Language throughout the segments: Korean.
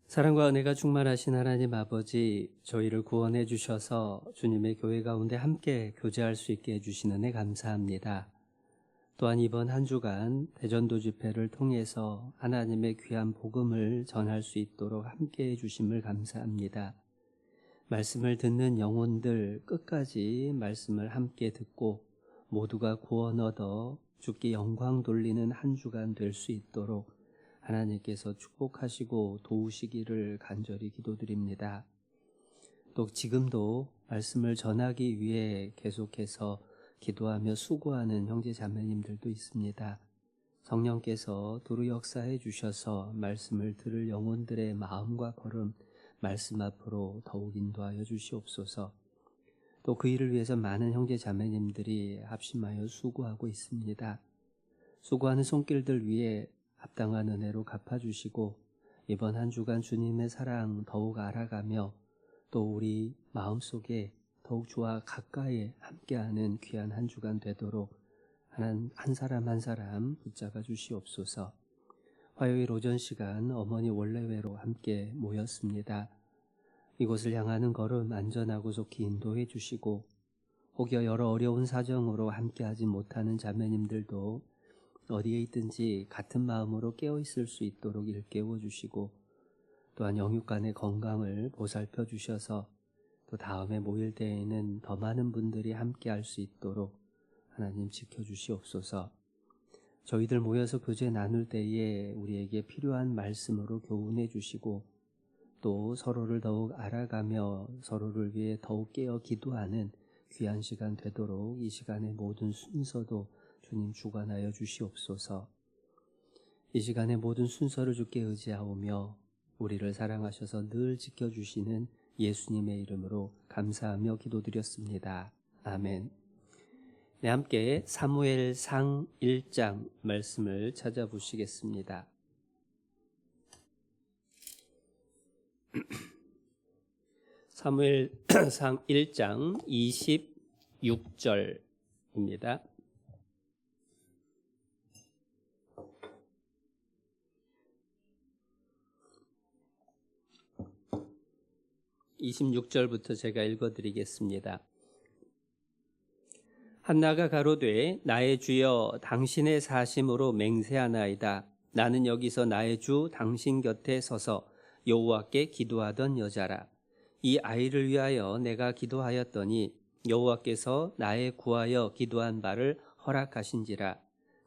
사랑과 은혜가 충만하신 하나님 아버지, 저희를 구원해 주셔서 주님의 교회 가운데 함께 교제할 수 있게 해주신 은혜 감사합니다. 또한 이번 한 주간 대전도 집회를 통해서 하나님의 귀한 복음을 전할 수 있도록 함께 해주심을 감사합니다. 말씀을 듣는 영혼들 끝까지 말씀을 함께 듣고 모두가 구원 얻어 주께 영광 돌리는 한 주간 될 수 있도록 하나님께서 축복하시고 도우시기를 간절히 기도드립니다. 또 지금도 말씀을 전하기 위해 계속해서 기도하며 수고하는 형제 자매님들도 있습니다. 성령께서 두루 역사해 주셔서 말씀을 들을 영혼들의 마음과 걸음 말씀 앞으로 더욱 인도하여 주시옵소서. 또 그 일을 위해서 많은 형제 자매님들이 합심하여 수고하고 있습니다. 수고하는 손길들 위해 합당한 은혜로 갚아주시고 이번 한 주간 주님의 사랑 더욱 알아가며 또 우리 마음속에 더욱 주와 가까이 함께하는 귀한 한 주간 되도록 한 사람 한 사람 붙잡아 주시옵소서. 화요일 오전 시간 어머니 원래회로 함께 모였습니다. 이곳을 향하는 걸음 안전하고 좋게 인도해 주시고 혹여 여러 어려운 사정으로 함께하지 못하는 자매님들도 어디에 있든지 같은 마음으로 깨어있을 수 있도록 일깨워 주시고 또한 영육간의 건강을 보살펴 주셔서 또 다음에 모일 때에는 더 많은 분들이 함께 할 수 있도록 하나님 지켜주시옵소서. 저희들 모여서 교제 나눌 때에 우리에게 필요한 말씀으로 교훈해 주시고 또 서로를 더욱 알아가며 서로를 위해 더욱 깨어 기도하는 귀한 시간 되도록 이 시간의 모든 순서도 주님 주관하여 주시옵소서. 이 시간의 모든 순서를 주께 의지하오며 우리를 사랑하셔서 늘 지켜주시는 예수님의 이름으로 감사하며 기도드렸습니다. 아멘. 네, 함께 사무엘상 1장 말씀을 찾아보시겠습니다. 사무엘상 1장 26절입니다. 26절부터 제가 읽어드리겠습니다. 한나가 가로되 나의 주여 당신의 사심으로 맹세하나이다. 나는 여기서 나의 주 당신 곁에 서서 여호와께 기도하던 여자라. 이 아이를 위하여 내가 기도하였더니 여호와께서 나의 구하여 기도한 바를 허락하신지라.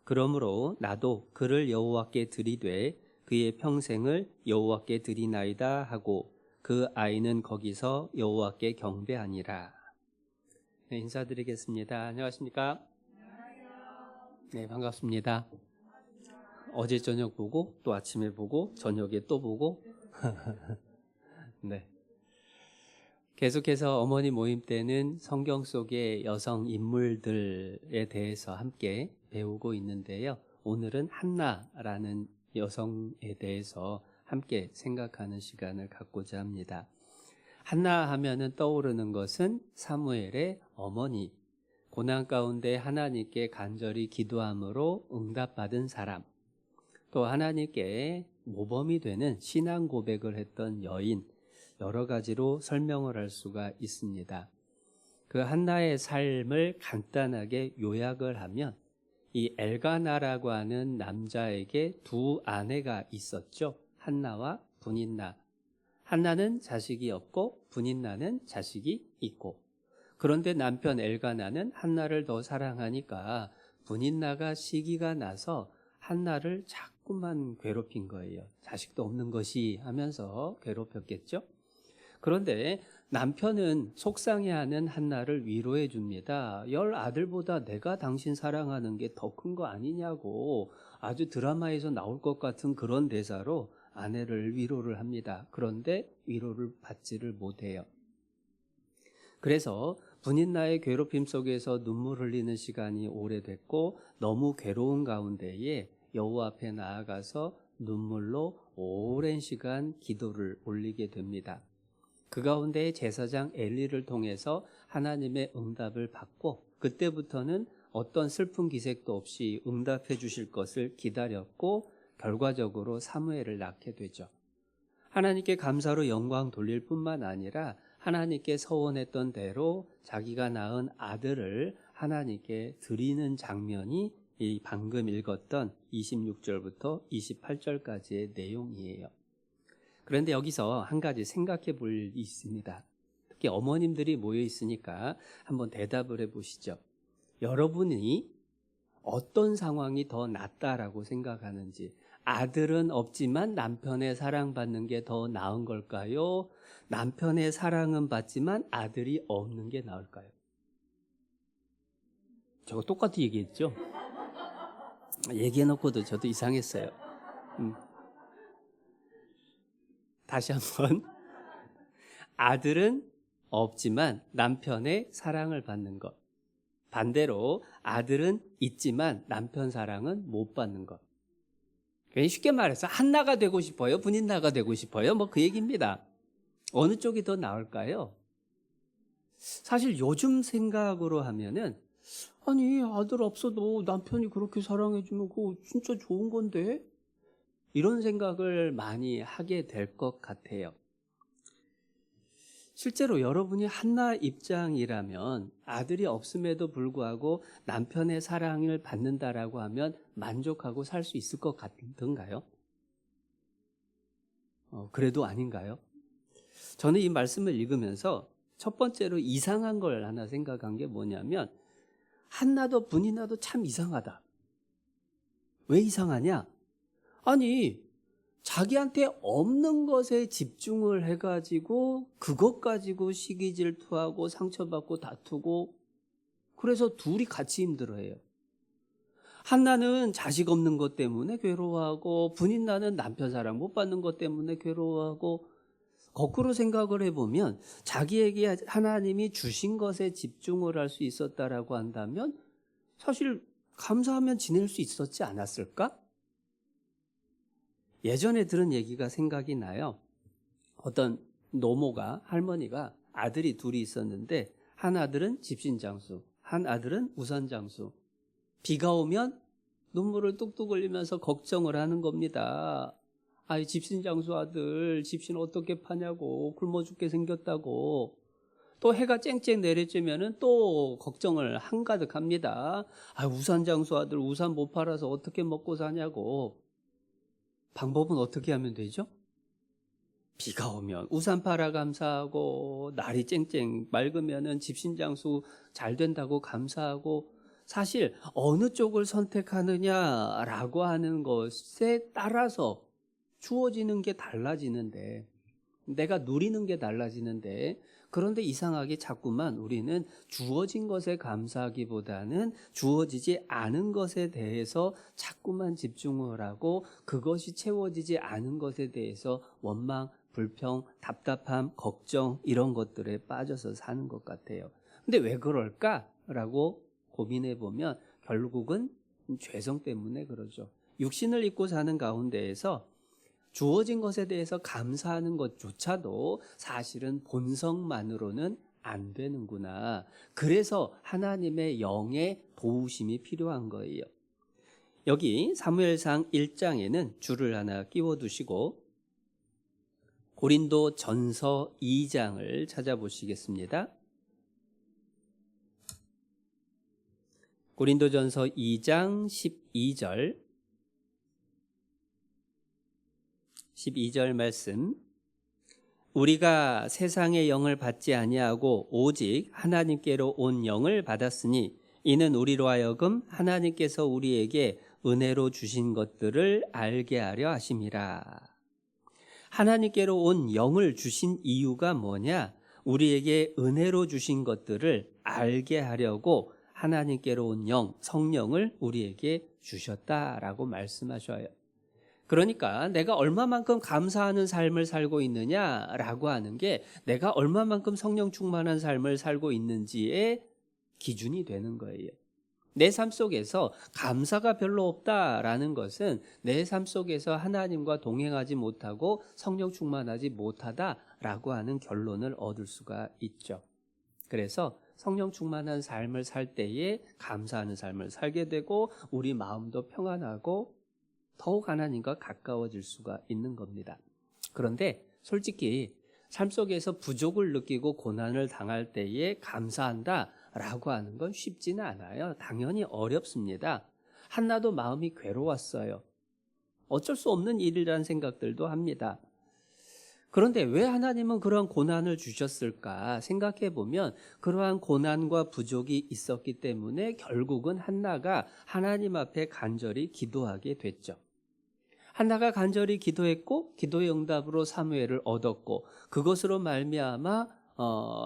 그러므로 나도 그를 여호와께 드리되 그의 평생을 여호와께 드리나이다 하고 그 아이는 거기서 여호와께 경배하니라. 네, 인사드리겠습니다. 안녕하십니까? 네, 반갑습니다. 어제 저녁 보고 또 아침에 보고 저녁에 또 보고 네. 계속해서 어머니 모임 때는 성경 속의 여성 인물들에 대해서 함께 배우고 있는데요. 오늘은 한나라는 여성에 대해서 함께 생각하는 시간을 갖고자 합니다. 한나 하면은 떠오르는 것은 사무엘의 어머니, 고난 가운데 하나님께 간절히 기도함으로 응답받은 사람, 또 하나님께 모범이 되는 신앙 고백을 했던 여인, 여러 가지로 설명을 할 수가 있습니다. 그 한나의 삶을 간단하게 요약을 하면 이 엘가나라고 하는 남자에게 두 아내가 있었죠. 한나와 분인나. 한나는 자식이 없고 분인나는 자식이 있고, 그런데 남편 엘가나는 한나를 더 사랑하니까 분인나가 시기가 나서 한나를 자꾸만 괴롭힌 거예요. 자식도 없는 것이 하면서 괴롭혔겠죠. 그런데 남편은 속상해하는 한나를 위로해 줍니다. 10아들보다 내가 당신 사랑하는 게 더 큰 거 아니냐고 아주 드라마에서 나올 것 같은 그런 대사로 아내를 위로를 합니다. 그런데 위로를 받지를 못해요. 그래서 분인나의 괴롭힘 속에서 눈물 흘리는 시간이 오래됐고 너무 괴로운 가운데에 여호와 앞에 나아가서 눈물로 오랜 시간 기도를 올리게 됩니다. 그 가운데 제사장 엘리를 통해서 하나님의 응답을 받고 그때부터는 어떤 슬픈 기색도 없이 응답해 주실 것을 기다렸고 결과적으로 사무엘을 낳게 되죠. 하나님께 감사로 영광 돌릴 뿐만 아니라 하나님께 서원했던 대로 자기가 낳은 아들을 하나님께 드리는 장면이 이 방금 읽었던 26절부터 28절까지의 내용이에요. 그런데 여기서 한 가지 생각해 볼 일이 있습니다. 특히 어머님들이 모여 있으니까 한번 대답을 해보시죠. 여러분이 어떤 상황이 더 낫다라고 생각하는지, 아들은 없지만 남편의 사랑받는 게 더 나은 걸까요? 남편의 사랑은 받지만 아들이 없는 게 나을까요? 저거 똑같이 얘기했죠? 얘기해놓고도 저도 이상했어요. 다시 한번. 아들은 없지만 남편의 사랑을 받는 것. 반대로 아들은 있지만 남편 사랑은 못 받는 것. 쉽게 말해서 한나가 되고 싶어요? 분인나가 되고 싶어요? 뭐 그 얘기입니다. 어느 쪽이 더 나을까요? 사실 요즘 생각으로 하면은 아니 아들 없어도 남편이 그렇게 사랑해주면 그거 진짜 좋은 건데? 이런 생각을 많이 하게 될 것 같아요. 실제로 여러분이 한나 입장이라면 아들이 없음에도 불구하고 남편의 사랑을 받는다라고 하면 만족하고 살 수 있을 것 같은가요? 그래도 아닌가요? 저는 이 말씀을 읽으면서 첫 번째로 이상한 걸 하나 생각한 게 뭐냐면 한나도 분이나도 참 이상하다. 왜 이상하냐? 아니 자기한테 없는 것에 집중을 해가지고 그것 가지고 시기 질투하고 상처받고 다투고 그래서 둘이 같이 힘들어해요. 한나는 자식 없는 것 때문에 괴로워하고 분인나는 남편 사랑 못 받는 것 때문에 괴로워하고 거꾸로 생각을 해보면 자기에게 하나님이 주신 것에 집중을 할 수 있었다라고 한다면 사실 감사하면 지낼 수 있었지 않았을까? 예전에 들은 얘기가 생각이 나요. 어떤 노모가 할머니가 아들이 둘이 있었는데 한 아들은 집신장수, 한 아들은 우선장수. 비가 오면 눈물을 뚝뚝 흘리면서 걱정을 하는 겁니다. 아이 집신장수 아들 집신 어떻게 파냐고 굶어 죽게 생겼다고. 또 해가 쨍쨍 내려지면은 또 걱정을 한가득 합니다. 아 우산장수 아들 우산 못 팔아서 어떻게 먹고 사냐고. 방법은 어떻게 하면 되죠? 비가 오면 우산 팔아 감사하고 날이 쨍쨍 맑으면은 집신장수 잘 된다고 감사하고 사실 어느 쪽을 선택하느냐라고 하는 것에 따라서 주어지는 게 달라지는데 내가 누리는 게 달라지는데 그런데 이상하게 자꾸만 우리는 주어진 것에 감사하기보다는 주어지지 않은 것에 대해서 자꾸만 집중을 하고 그것이 채워지지 않은 것에 대해서 원망, 불평, 답답함, 걱정 이런 것들에 빠져서 사는 것 같아요. 근데 왜 그럴까라고 고민해 보면 결국은 죄성 때문에 그러죠. 육신을 입고 사는 가운데에서 주어진 것에 대해서 감사하는 것조차도 사실은 본성만으로는 안 되는구나. 그래서 하나님의 영의 도우심이 필요한 거예요. 여기 사무엘상 1장에는 줄을 하나 끼워두시고 고린도 전서 2장을 찾아보시겠습니다. 고린도 전서 2장 12절 말씀. 우리가 세상의 영을 받지 아니하고 오직 하나님께로 온 영을 받았으니 이는 우리로 하여금 하나님께서 우리에게 은혜로 주신 것들을 알게 하려 하심이라. 하나님께로 온 영을 주신 이유가 뭐냐? 우리에게 은혜로 주신 것들을 알게 하려고 하나님께로 온 영, 성령을 우리에게 주셨다라고 말씀하셔요. 그러니까 내가 얼마만큼 감사하는 삶을 살고 있느냐라고 하는 게 내가 얼마만큼 성령 충만한 삶을 살고 있는지의 기준이 되는 거예요. 내 삶 속에서 감사가 별로 없다라는 것은 내 삶 속에서 하나님과 동행하지 못하고 성령 충만하지 못하다라고 하는 결론을 얻을 수가 있죠. 그래서 성령 충만한 삶을 살 때에 감사하는 삶을 살게 되고 우리 마음도 평안하고 더욱 하나님과 가까워질 수가 있는 겁니다. 그런데 솔직히 삶 속에서 부족을 느끼고 고난을 당할 때에 감사한다라고 하는 건 쉽지는 않아요. 당연히 어렵습니다. 한나도 마음이 괴로웠어요. 어쩔 수 없는 일이라는 생각들도 합니다. 그런데 왜 하나님은 그러한 고난을 주셨을까 생각해 보면 그러한 고난과 부족이 있었기 때문에 결국은 한나가 하나님 앞에 간절히 기도하게 됐죠. 한나가 간절히 기도했고 기도의 응답으로 사무엘을 얻었고 그것으로 말미암아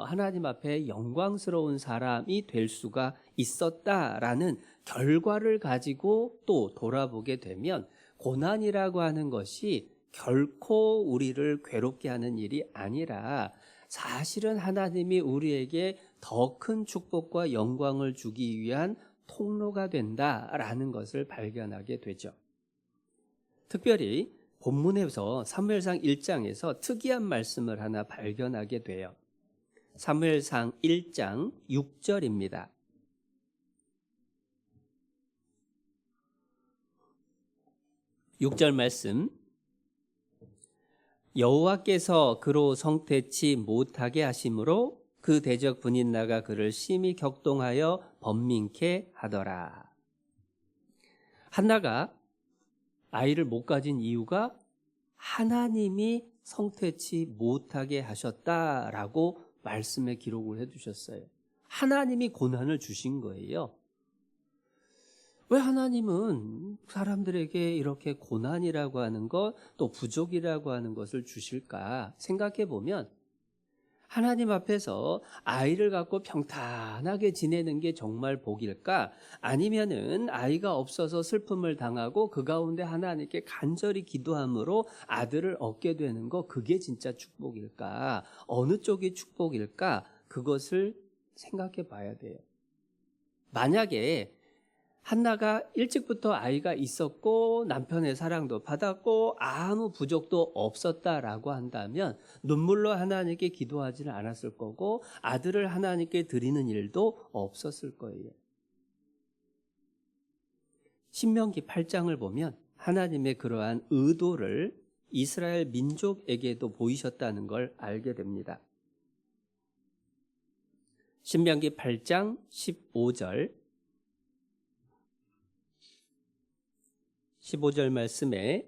하나님 앞에 영광스러운 사람이 될 수가 있었다라는 결과를 가지고 또 돌아보게 되면 고난이라고 하는 것이 결코 우리를 괴롭게 하는 일이 아니라 사실은 하나님이 우리에게 더 큰 축복과 영광을 주기 위한 통로가 된다라는 것을 발견하게 되죠. 특별히 본문에서 사무엘상 1장에서 특이한 말씀을 하나 발견하게 돼요. 사무엘상 1장 6절입니다. 6절 말씀. 여호와께서 그로 성태치 못하게 하심으로 그 대적 분인나가 그를 심히 격동하여 번민케 하더라. 한나가 아이를 못 가진 이유가 하나님이 성태치 못하게 하셨다라고 말씀에 기록을 해두셨어요. 하나님이 고난을 주신 거예요. 왜 하나님은 사람들에게 이렇게 고난이라고 하는 것, 또 부족이라고 하는 것을 주실까 생각해 보면 하나님 앞에서 아이를 갖고 평탄하게 지내는 게 정말 복일까? 아니면은 아이가 없어서 슬픔을 당하고 그 가운데 하나님께 간절히 기도함으로 아들을 얻게 되는 거, 그게 진짜 축복일까? 어느 쪽이 축복일까? 그것을 생각해 봐야 돼요. 만약에 한나가 일찍부터 아이가 있었고 남편의 사랑도 받았고 아무 부족도 없었다라고 한다면 눈물로 하나님께 기도하지는 않았을 거고 아들을 하나님께 드리는 일도 없었을 거예요. 신명기 8장을 보면 하나님의 그러한 의도를 이스라엘 민족에게도 보이셨다는 걸 알게 됩니다. 신명기 8장 15절 말씀에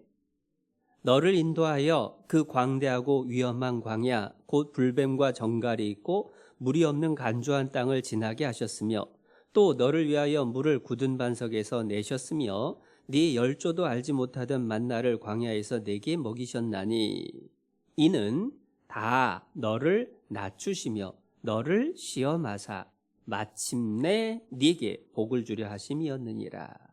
너를 인도하여 그 광대하고 위험한 광야 곧 불뱀과 정갈이 있고 물이 없는 간조한 땅을 지나게 하셨으며 또 너를 위하여 물을 굳은 반석에서 내셨으며 네 열조도 알지 못하던 만나를 광야에서 내게 먹이셨나니 이는 다 너를 낮추시며 너를 시험하사 마침내 네게 복을 주려 하심이었느니라.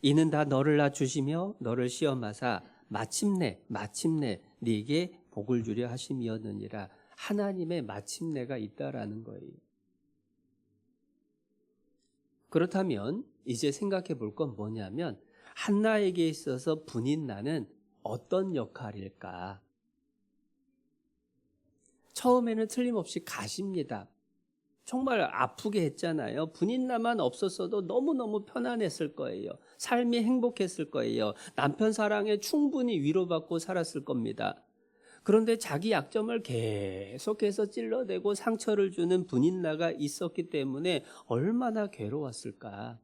이는 다 너를 낮추시며 너를 시험하사 마침내 네게 복을 주려 하심이었느니라. 하나님의 마침내가 있다라는 거예요. 그렇다면 이제 생각해 볼 건 뭐냐면 한나에게 있어서 분인나는 어떤 역할일까? 처음에는 틀림없이 가십니다. 정말 아프게 했잖아요. 분인나만 없었어도 너무너무 편안했을 거예요. 삶이 행복했을 거예요. 남편 사랑에 충분히 위로받고 살았을 겁니다. 그런데 자기 약점을 계속해서 찔러대고 상처를 주는 분인나가 있었기 때문에 얼마나 괴로웠을까.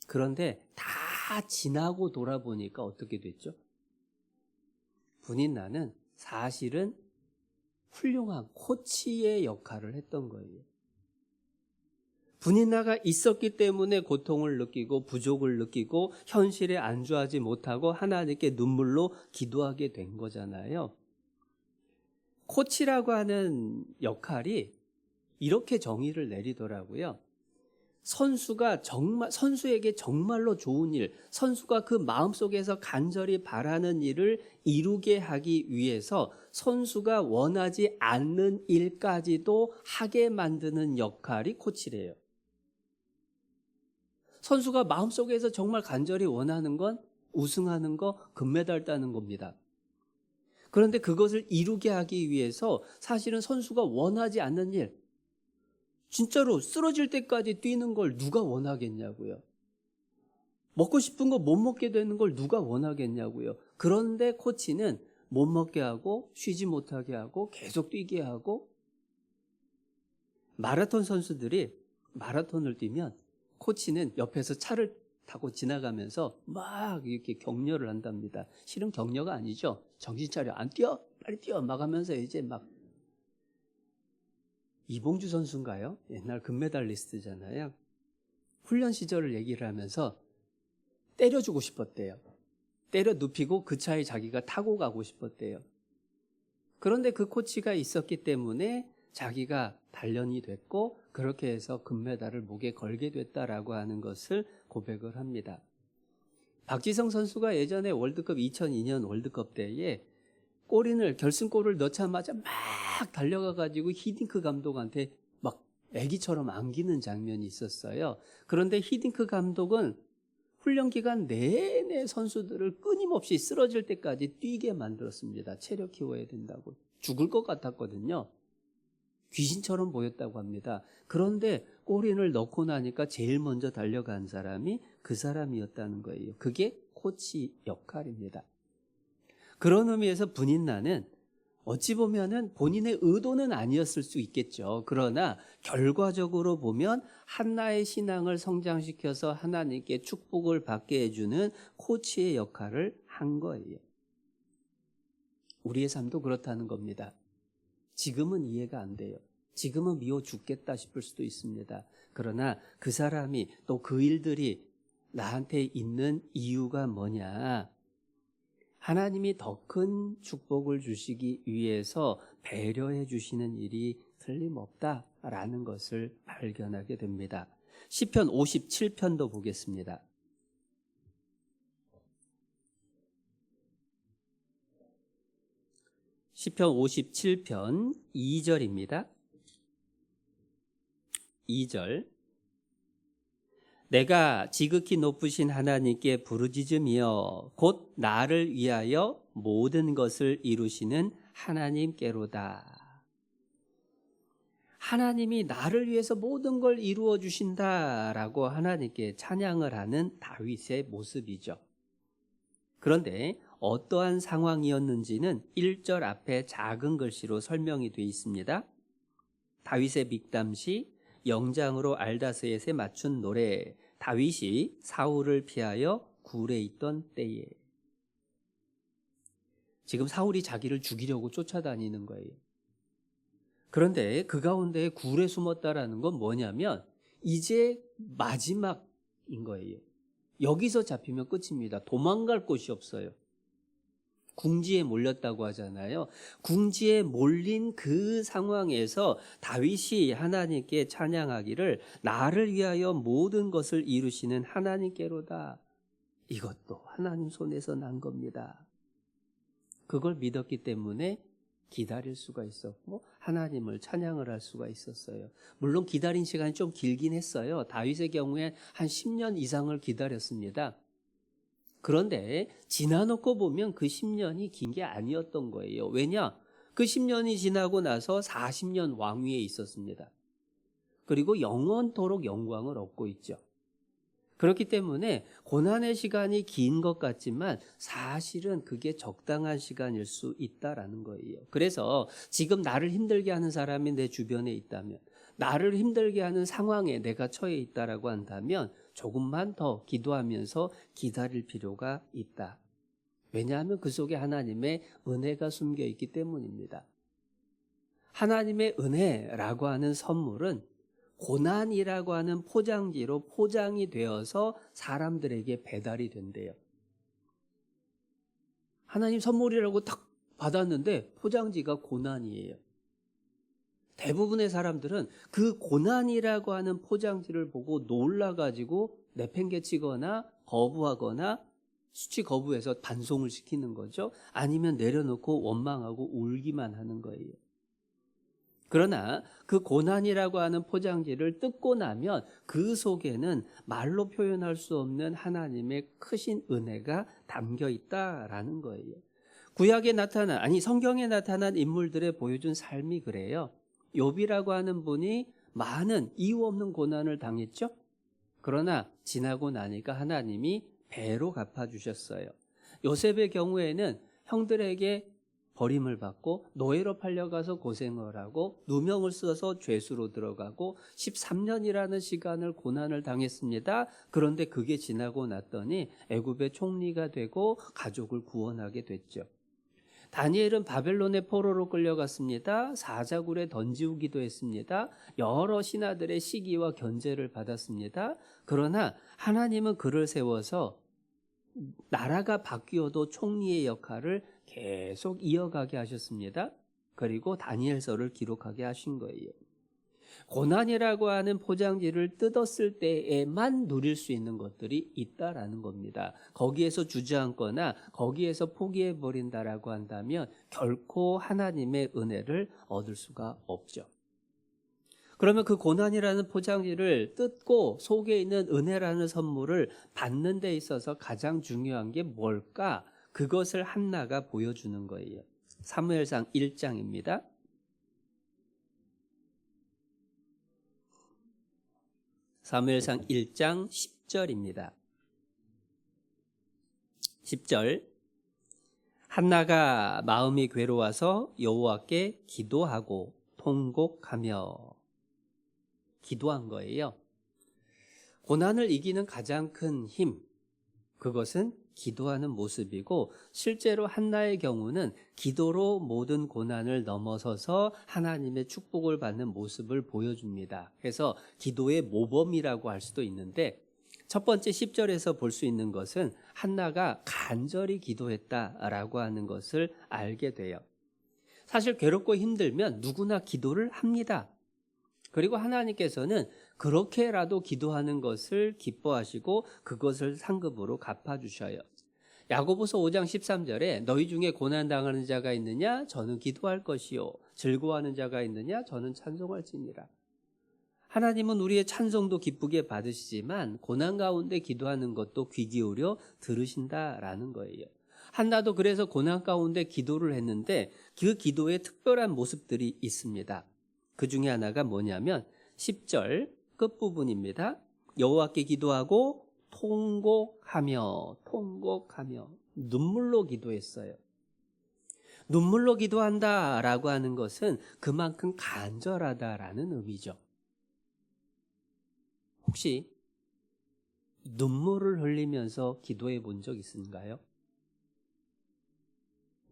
그런데 다 지나고 돌아보니까 어떻게 됐죠? 분인나는 사실은 훌륭한 코치의 역할을 했던 거예요. 분인나가 있었기 때문에 고통을 느끼고 부족을 느끼고 현실에 안주하지 못하고 하나님께 눈물로 기도하게 된 거잖아요. 코치라고 하는 역할이 이렇게 정의를 내리더라고요. 선수에게 정말로 좋은 일, 선수가 그 마음속에서 간절히 바라는 일을 이루게 하기 위해서 선수가 원하지 않는 일까지도 하게 만드는 역할이 코치래요. 선수가 마음속에서 정말 간절히 원하는 건 우승하는 거, 금메달 따는 겁니다. 그런데 그것을 이루게 하기 위해서 사실은 선수가 원하지 않는 일, 진짜로 쓰러질 때까지 뛰는 걸 누가 원하겠냐고요. 먹고 싶은 거 못 먹게 되는 걸 누가 원하겠냐고요. 그런데 코치는 못 먹게 하고 쉬지 못하게 하고 계속 뛰게 하고, 마라톤 선수들이 마라톤을 뛰면 코치는 옆에서 차를 타고 지나가면서 막 이렇게 격려를 한답니다. 실은 격려가 아니죠. 정신 차려, 안 뛰어, 빨리 뛰어 막 하면서 이제 막. 이봉주 선수인가요? 옛날 금메달리스트잖아요. 훈련 시절을 얘기를 하면서 때려주고 싶었대요. 때려 눕히고 그 차에 자기가 타고 가고 싶었대요. 그런데 그 코치가 있었기 때문에 자기가 단련이 됐고 그렇게 해서 금메달을 목에 걸게 됐다라고 하는 것을 고백을 합니다. 박지성 선수가 예전에 월드컵 2002년 월드컵 때에 골인을 결승골을 넣자마자 막 달려가가지고 히딩크 감독한테 막 애기처럼 안기는 장면이 있었어요. 그런데 히딩크 감독은 훈련 기간 내내 선수들을 끊임없이 쓰러질 때까지 뛰게 만들었습니다. 체력 키워야 된다고. 죽을 것 같았거든요. 귀신처럼 보였다고 합니다. 그런데 골인을 넣고 나니까 제일 먼저 달려간 사람이 그 사람이었다는 거예요. 그게 코치 역할입니다. 그런 의미에서 분인나는 어찌 보면은 본인의 의도는 아니었을 수 있겠죠. 그러나 결과적으로 보면 한나의 신앙을 성장시켜서 하나님께 축복을 받게 해주는 코치의 역할을 한 거예요. 우리의 삶도 그렇다는 겁니다. 지금은 이해가 안 돼요. 지금은 미워 죽겠다 싶을 수도 있습니다. 그러나 그 사람이 또 그 일들이 나한테 있는 이유가 뭐냐? 하나님이 더 큰 축복을 주시기 위해서 배려해 주시는 일이 틀림없다라는 것을 발견하게 됩니다. 시편 57편도 보겠습니다. 시편 57편 2절입니다. 2절. 내가 지극히 높으신 하나님께 부르짖으며 곧 나를 위하여 모든 것을 이루시는 하나님께로다. 하나님이 나를 위해서 모든 걸 이루어 주신다라고 하나님께 찬양을 하는 다윗의 모습이죠. 그런데 어떠한 상황이었는지는 1절 앞에 작은 글씨로 설명이 되어 있습니다. 다윗의 믹담시, 영장으로 알다스엣에 맞춘 노래, 다윗이 사울을 피하여 굴에 있던 때에. 지금 사울이 자기를 죽이려고 쫓아다니는 거예요. 그런데 그 가운데 굴에 숨었다라는 건 뭐냐면 이제 마지막인 거예요. 여기서 잡히면 끝입니다. 도망갈 곳이 없어요. 궁지에 몰렸다고 하잖아요. 궁지에 몰린 그 상황에서 다윗이 하나님께 찬양하기를 나를 위하여 모든 것을 이루시는 하나님께로다. 이것도 하나님 손에서 난 겁니다. 그걸 믿었기 때문에 기다릴 수가 있었고 하나님을 찬양을 할 수가 있었어요. 물론 기다린 시간이 좀 길긴 했어요. 다윗의 경우에 한 10년 이상을 기다렸습니다. 그런데 지나놓고 보면 그 10년이 긴 게 아니었던 거예요. 왜냐? 그 10년이 지나고 나서 40년 왕위에 있었습니다. 그리고 영원토록 영광을 얻고 있죠. 그렇기 때문에 고난의 시간이 긴 것 같지만 사실은 그게 적당한 시간일 수 있다라는 거예요. 그래서 지금 나를 힘들게 하는 사람이 내 주변에 있다면, 나를 힘들게 하는 상황에 내가 처해 있다라고 한다면 조금만 더 기도하면서 기다릴 필요가 있다. 왜냐하면 그 속에 하나님의 은혜가 숨겨 있기 때문입니다. 하나님의 은혜라고 하는 선물은 고난이라고 하는 포장지로 포장이 되어서 사람들에게 배달이 된대요. 하나님 선물이라고 딱 받았는데 포장지가 고난이에요. 대부분의 사람들은 그 고난이라고 하는 포장지를 보고 놀라가지고 내팽개치거나 거부하거나 수치 거부해서 반송을 시키는 거죠. 아니면 내려놓고 원망하고 울기만 하는 거예요. 그러나 그 고난이라고 하는 포장지를 뜯고 나면 그 속에는 말로 표현할 수 없는 하나님의 크신 은혜가 담겨 있다라는 거예요. 구약에 나타난, 성경에 나타난 인물들의 보여준 삶이 그래요. 욥이라고 하는 분이 많은 이유 없는 고난을 당했죠. 그러나 지나고 나니까 하나님이 배로 갚아주셨어요. 요셉의 경우에는 형들에게 버림을 받고 노예로 팔려가서 고생을 하고 누명을 써서 죄수로 들어가고 13년이라는 시간을 고난을 당했습니다. 그런데 그게 지나고 났더니 애굽의 총리가 되고 가족을 구원하게 됐죠. 다니엘은 바벨론의 포로로 끌려갔습니다. 사자굴에 던지우기도 했습니다. 여러 신하들의 시기와 견제를 받았습니다. 그러나 하나님은 그를 세워서 나라가 바뀌어도 총리의 역할을 계속 이어가게 하셨습니다. 그리고 다니엘서를 기록하게 하신 거예요. 고난이라고 하는 포장지를 뜯었을 때에만 누릴 수 있는 것들이 있다라는 겁니다. 거기에서 주저앉거나 거기에서 포기해버린다라고 한다면 결코 하나님의 은혜를 얻을 수가 없죠. 그러면 그 고난이라는 포장지를 뜯고 속에 있는 은혜라는 선물을 받는 데 있어서 가장 중요한 게 뭘까? 그것을 한나가 보여주는 거예요. 사무엘상 1장입니다. 사무엘상 1장 10절입니다. 10절 한나가 마음이 괴로워서 여호와께 기도하고 통곡하며 기도한 거예요. 고난을 이기는 가장 큰 힘, 그것은 기도하는 모습이고 실제로 한나의 경우는 기도로 모든 고난을 넘어서서 하나님의 축복을 받는 모습을 보여줍니다. 그래서 기도의 모범이라고 할 수도 있는데 첫 번째 10절에서 볼 수 있는 것은 한나가 간절히 기도했다라고 하는 것을 알게 돼요. 사실 괴롭고 힘들면 누구나 기도를 합니다. 그리고 하나님께서는 그렇게라도 기도하는 것을 기뻐하시고 그것을 상급으로 갚아주셔요. 야고보서 5장 13절에 너희 중에 고난당하는 자가 있느냐? 저는 기도할 것이요. 즐거워하는 자가 있느냐? 저는 찬송할지니라. 하나님은 우리의 찬송도 기쁘게 받으시지만 고난 가운데 기도하는 것도 귀 기울여 들으신다라는 거예요. 한나도 그래서 고난 가운데 기도를 했는데 그 기도에 특별한 모습들이 있습니다. 그 중에 하나가 뭐냐면 10절 끝부분입니다. 여호와께 기도하고 통곡하며 눈물로 기도했어요. 눈물로 기도한다라고 하는 것은 그만큼 간절하다라는 의미죠. 혹시 눈물을 흘리면서 기도해 본 적 있으신가요?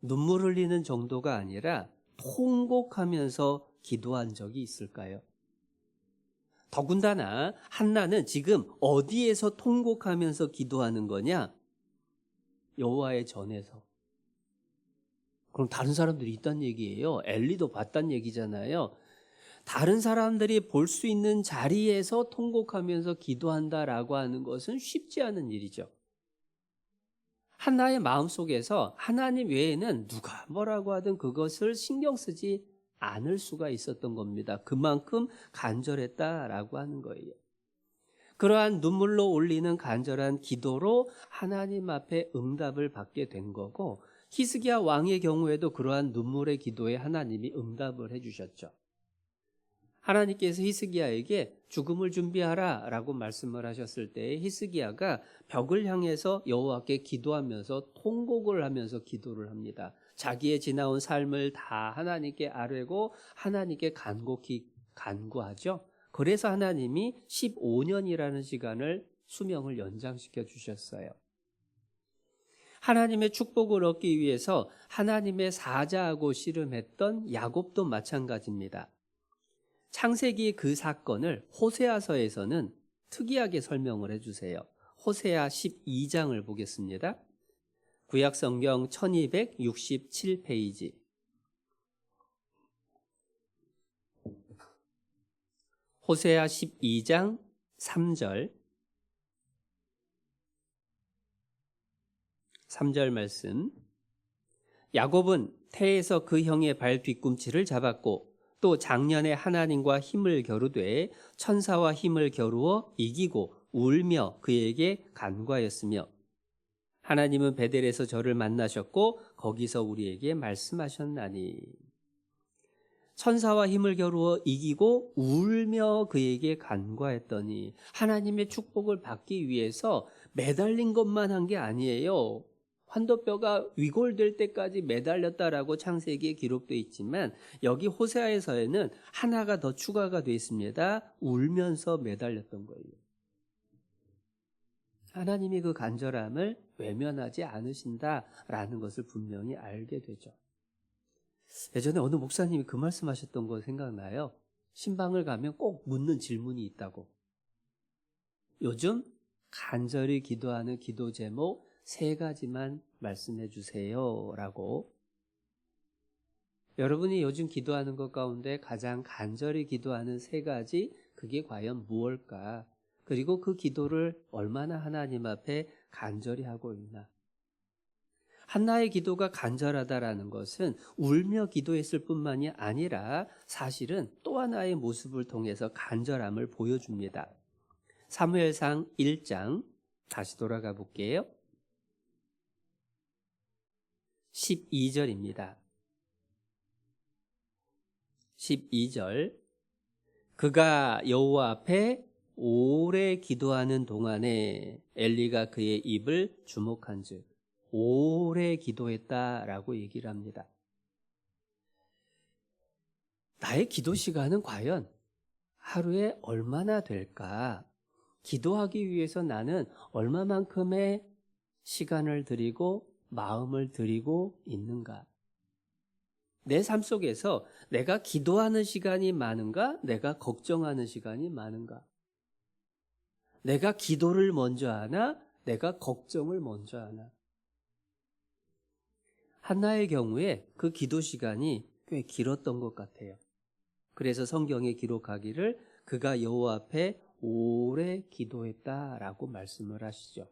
눈물 흘리는 정도가 아니라 통곡하면서 기도한 적이 있을까요? 더군다나 한나는 지금 어디에서 통곡하면서 기도하는 거냐? 여호와의 전에서. 그럼 다른 사람들이 있다는 얘기예요. 엘리도 봤다는 얘기잖아요. 다른 사람들이 볼 수 있는 자리에서 통곡하면서 기도한다라고 하는 것은 쉽지 않은 일이죠. 한나의 마음속에서 하나님 외에는 누가 뭐라고 하든 그것을 신경 쓰지 않을 수가 있었던 겁니다. 그만큼 간절했다라고 하는 거예요. 그러한 눈물로 올리는 간절한 기도로 하나님 앞에 응답을 받게 된 거고 히스기야 왕의 경우에도 그러한 눈물의 기도에 하나님이 응답을 해주셨죠. 하나님께서 히스기야에게 죽음을 준비하라 라고 말씀을 하셨을 때 히스기야가 벽을 향해서 여호와께 기도하면서 통곡을 하면서 기도를 합니다. 자기의 지나온 삶을 다 하나님께 아뢰고 하나님께 간곡히 간구하죠. 그래서 하나님이 15년이라는 시간을 수명을 연장시켜 주셨어요. 하나님의 축복을 얻기 위해서 하나님의 사자하고 씨름했던 야곱도 마찬가지입니다. 창세기 그 사건을 호세아서에서는 특이하게 설명을 해주세요. 호세아 12장을 보겠습니다. 구약성경 1267페이지. 호세아 12장 3절. 3절 말씀. 야곱은 태에서 그 형의 발 뒤꿈치를 잡았고 또 작년에 하나님과 힘을 겨루되 천사와 힘을 겨루어 이기고 울며 그에게 간구하였으며 하나님은 베델에서 저를 만나셨고 거기서 우리에게 말씀하셨나니. 천사와 힘을 겨루어 이기고 울며 그에게 간구하였더니 하나님의 축복을 받기 위해서 매달린 것만 한 게 아니에요. 환도뼈가 위골될 때까지 매달렸다라고 창세기에 기록되어 있지만 여기 호세아에서는 하나가 더 추가가 되어 있습니다. 울면서 매달렸던 거예요. 하나님이 그 간절함을 외면하지 않으신다라는 것을 분명히 알게 되죠. 예전에 어느 목사님이 그 말씀하셨던 거 생각나요. 신방을 가면 꼭 묻는 질문이 있다고. 요즘 간절히 기도하는 기도 제목 3가지만 말씀해 주세요 라고. 여러분이 요즘 기도하는 것 가운데 가장 간절히 기도하는 3가지, 그게 과연 무엇일까? 그리고 그 기도를 얼마나 하나님 앞에 간절히 하고 있나? 한나의 기도가 간절하다라는 것은 울며 기도했을 뿐만이 아니라 사실은 또 하나의 모습을 통해서 간절함을 보여줍니다. 사무엘상 1장 다시 돌아가 볼게요. 12절입니다. 12절. 그가 여호와 앞에 오래 기도하는 동안에 엘리가 그의 입을 주목한즉 오래 기도했다라고 얘기를 합니다. 나의 기도 시간은 과연 하루에 얼마나 될까? 기도하기 위해서 나는 얼마만큼의 시간을 들이고 마음을 들이고 있는가? 내 삶 속에서 내가 기도하는 시간이 많은가? 내가 걱정하는 시간이 많은가? 내가 기도를 먼저 하나? 내가 걱정을 먼저 하나? 한나의 경우에 그 기도 시간이 꽤 길었던 것 같아요. 그래서 성경에 기록하기를 그가 여호와 앞에 오래 기도했다라고 말씀을 하시죠.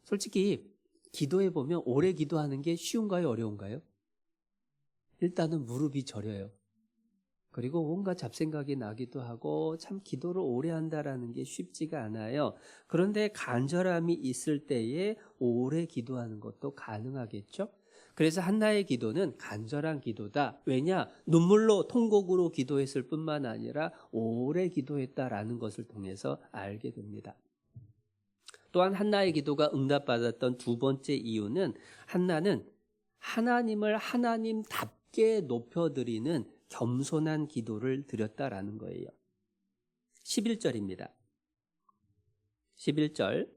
솔직히 기도해 보면 오래 기도하는 게 쉬운가요? 어려운가요? 일단은 무릎이 저려요. 그리고 온갖 잡생각이 나기도 하고 참 기도를 오래 한다라는 게 쉽지가 않아요. 그런데 간절함이 있을 때에 오래 기도하는 것도 가능하겠죠? 그래서 한나의 기도는 간절한 기도다. 왜냐? 눈물로 통곡으로 기도했을 뿐만 아니라 오래 기도했다라는 것을 통해서 알게 됩니다. 또한 한나의 기도가 응답받았던 2번째 이유는 한나는 하나님을 하나님답게 높여드리는 겸손한 기도를 드렸다라는 거예요. 11절입니다. 11절.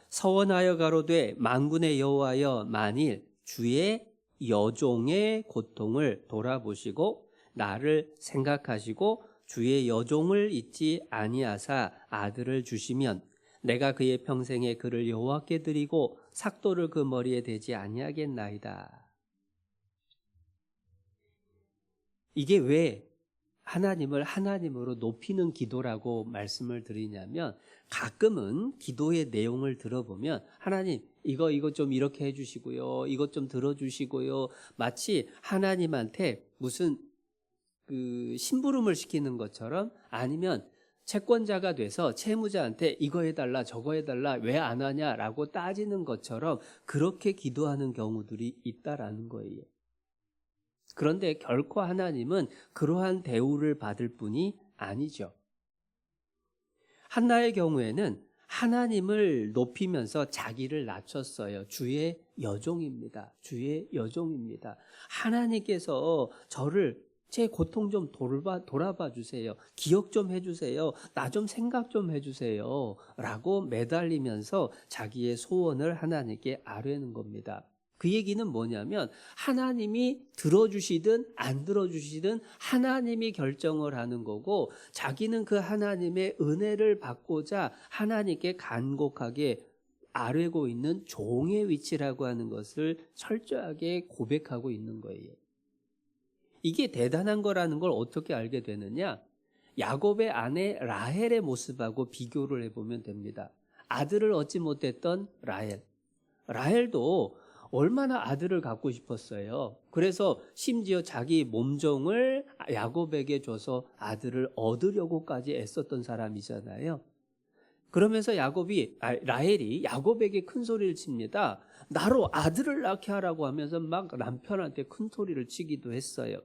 서원하여 가로되 만군의 여호와여 만일 주의 여종의 고통을 돌아보시고 나를 생각하시고 주의 여종을 잊지 아니하사 아들을 주시면 내가 그의 평생에 그를 여호와께 드리고 삭도를 그 머리에 대지 아니하겠나이다. 이게 왜 하나님을 하나님으로 높이는 기도라고 말씀을 드리냐면, 가끔은 기도의 내용을 들어보면 하나님 이거 좀 이렇게 해주시고요, 이것 좀 들어주시고요, 마치 하나님한테 무슨 그 심부름을 시키는 것처럼, 아니면 채권자가 돼서 채무자한테 이거 해달라 저거 해달라 왜 안 하냐라고 따지는 것처럼 그렇게 기도하는 경우들이 있다라는 거예요. 그런데 결코 하나님은 그러한 대우를 받을 분이 아니죠. 한나의 경우에는 하나님을 높이면서 자기를 낮췄어요. 주의 여종입니다. 주의 여종입니다. 하나님께서 저를 제 고통 좀 돌아봐 주세요. 기억 좀 해주세요. 나 좀 생각 좀 해주세요. 라고 매달리면서 자기의 소원을 하나님께 아뢰는 겁니다. 그 얘기는 뭐냐면 하나님이 들어주시든 안 들어주시든 하나님이 결정을 하는 거고, 자기는 그 하나님의 은혜를 받고자 하나님께 간곡하게 아뢰고 있는 종의 위치라고 하는 것을 철저하게 고백하고 있는 거예요. 이게 대단한 거라는 걸 어떻게 알게 되느냐? 야곱의 아내 라헬의 모습하고 비교를 해보면 됩니다. 아들을 얻지 못했던 라헬. 라헬도 얼마나 아들을 갖고 싶었어요. 그래서 심지어 자기 몸종을 야곱에게 줘서 아들을 얻으려고까지 애썼던 사람이잖아요. 그러면서 라헬이 야곱에게 큰 소리를 칩니다. 나로 아들을 낳게 하라고 하면서 막 남편한테 큰 소리를 치기도 했어요.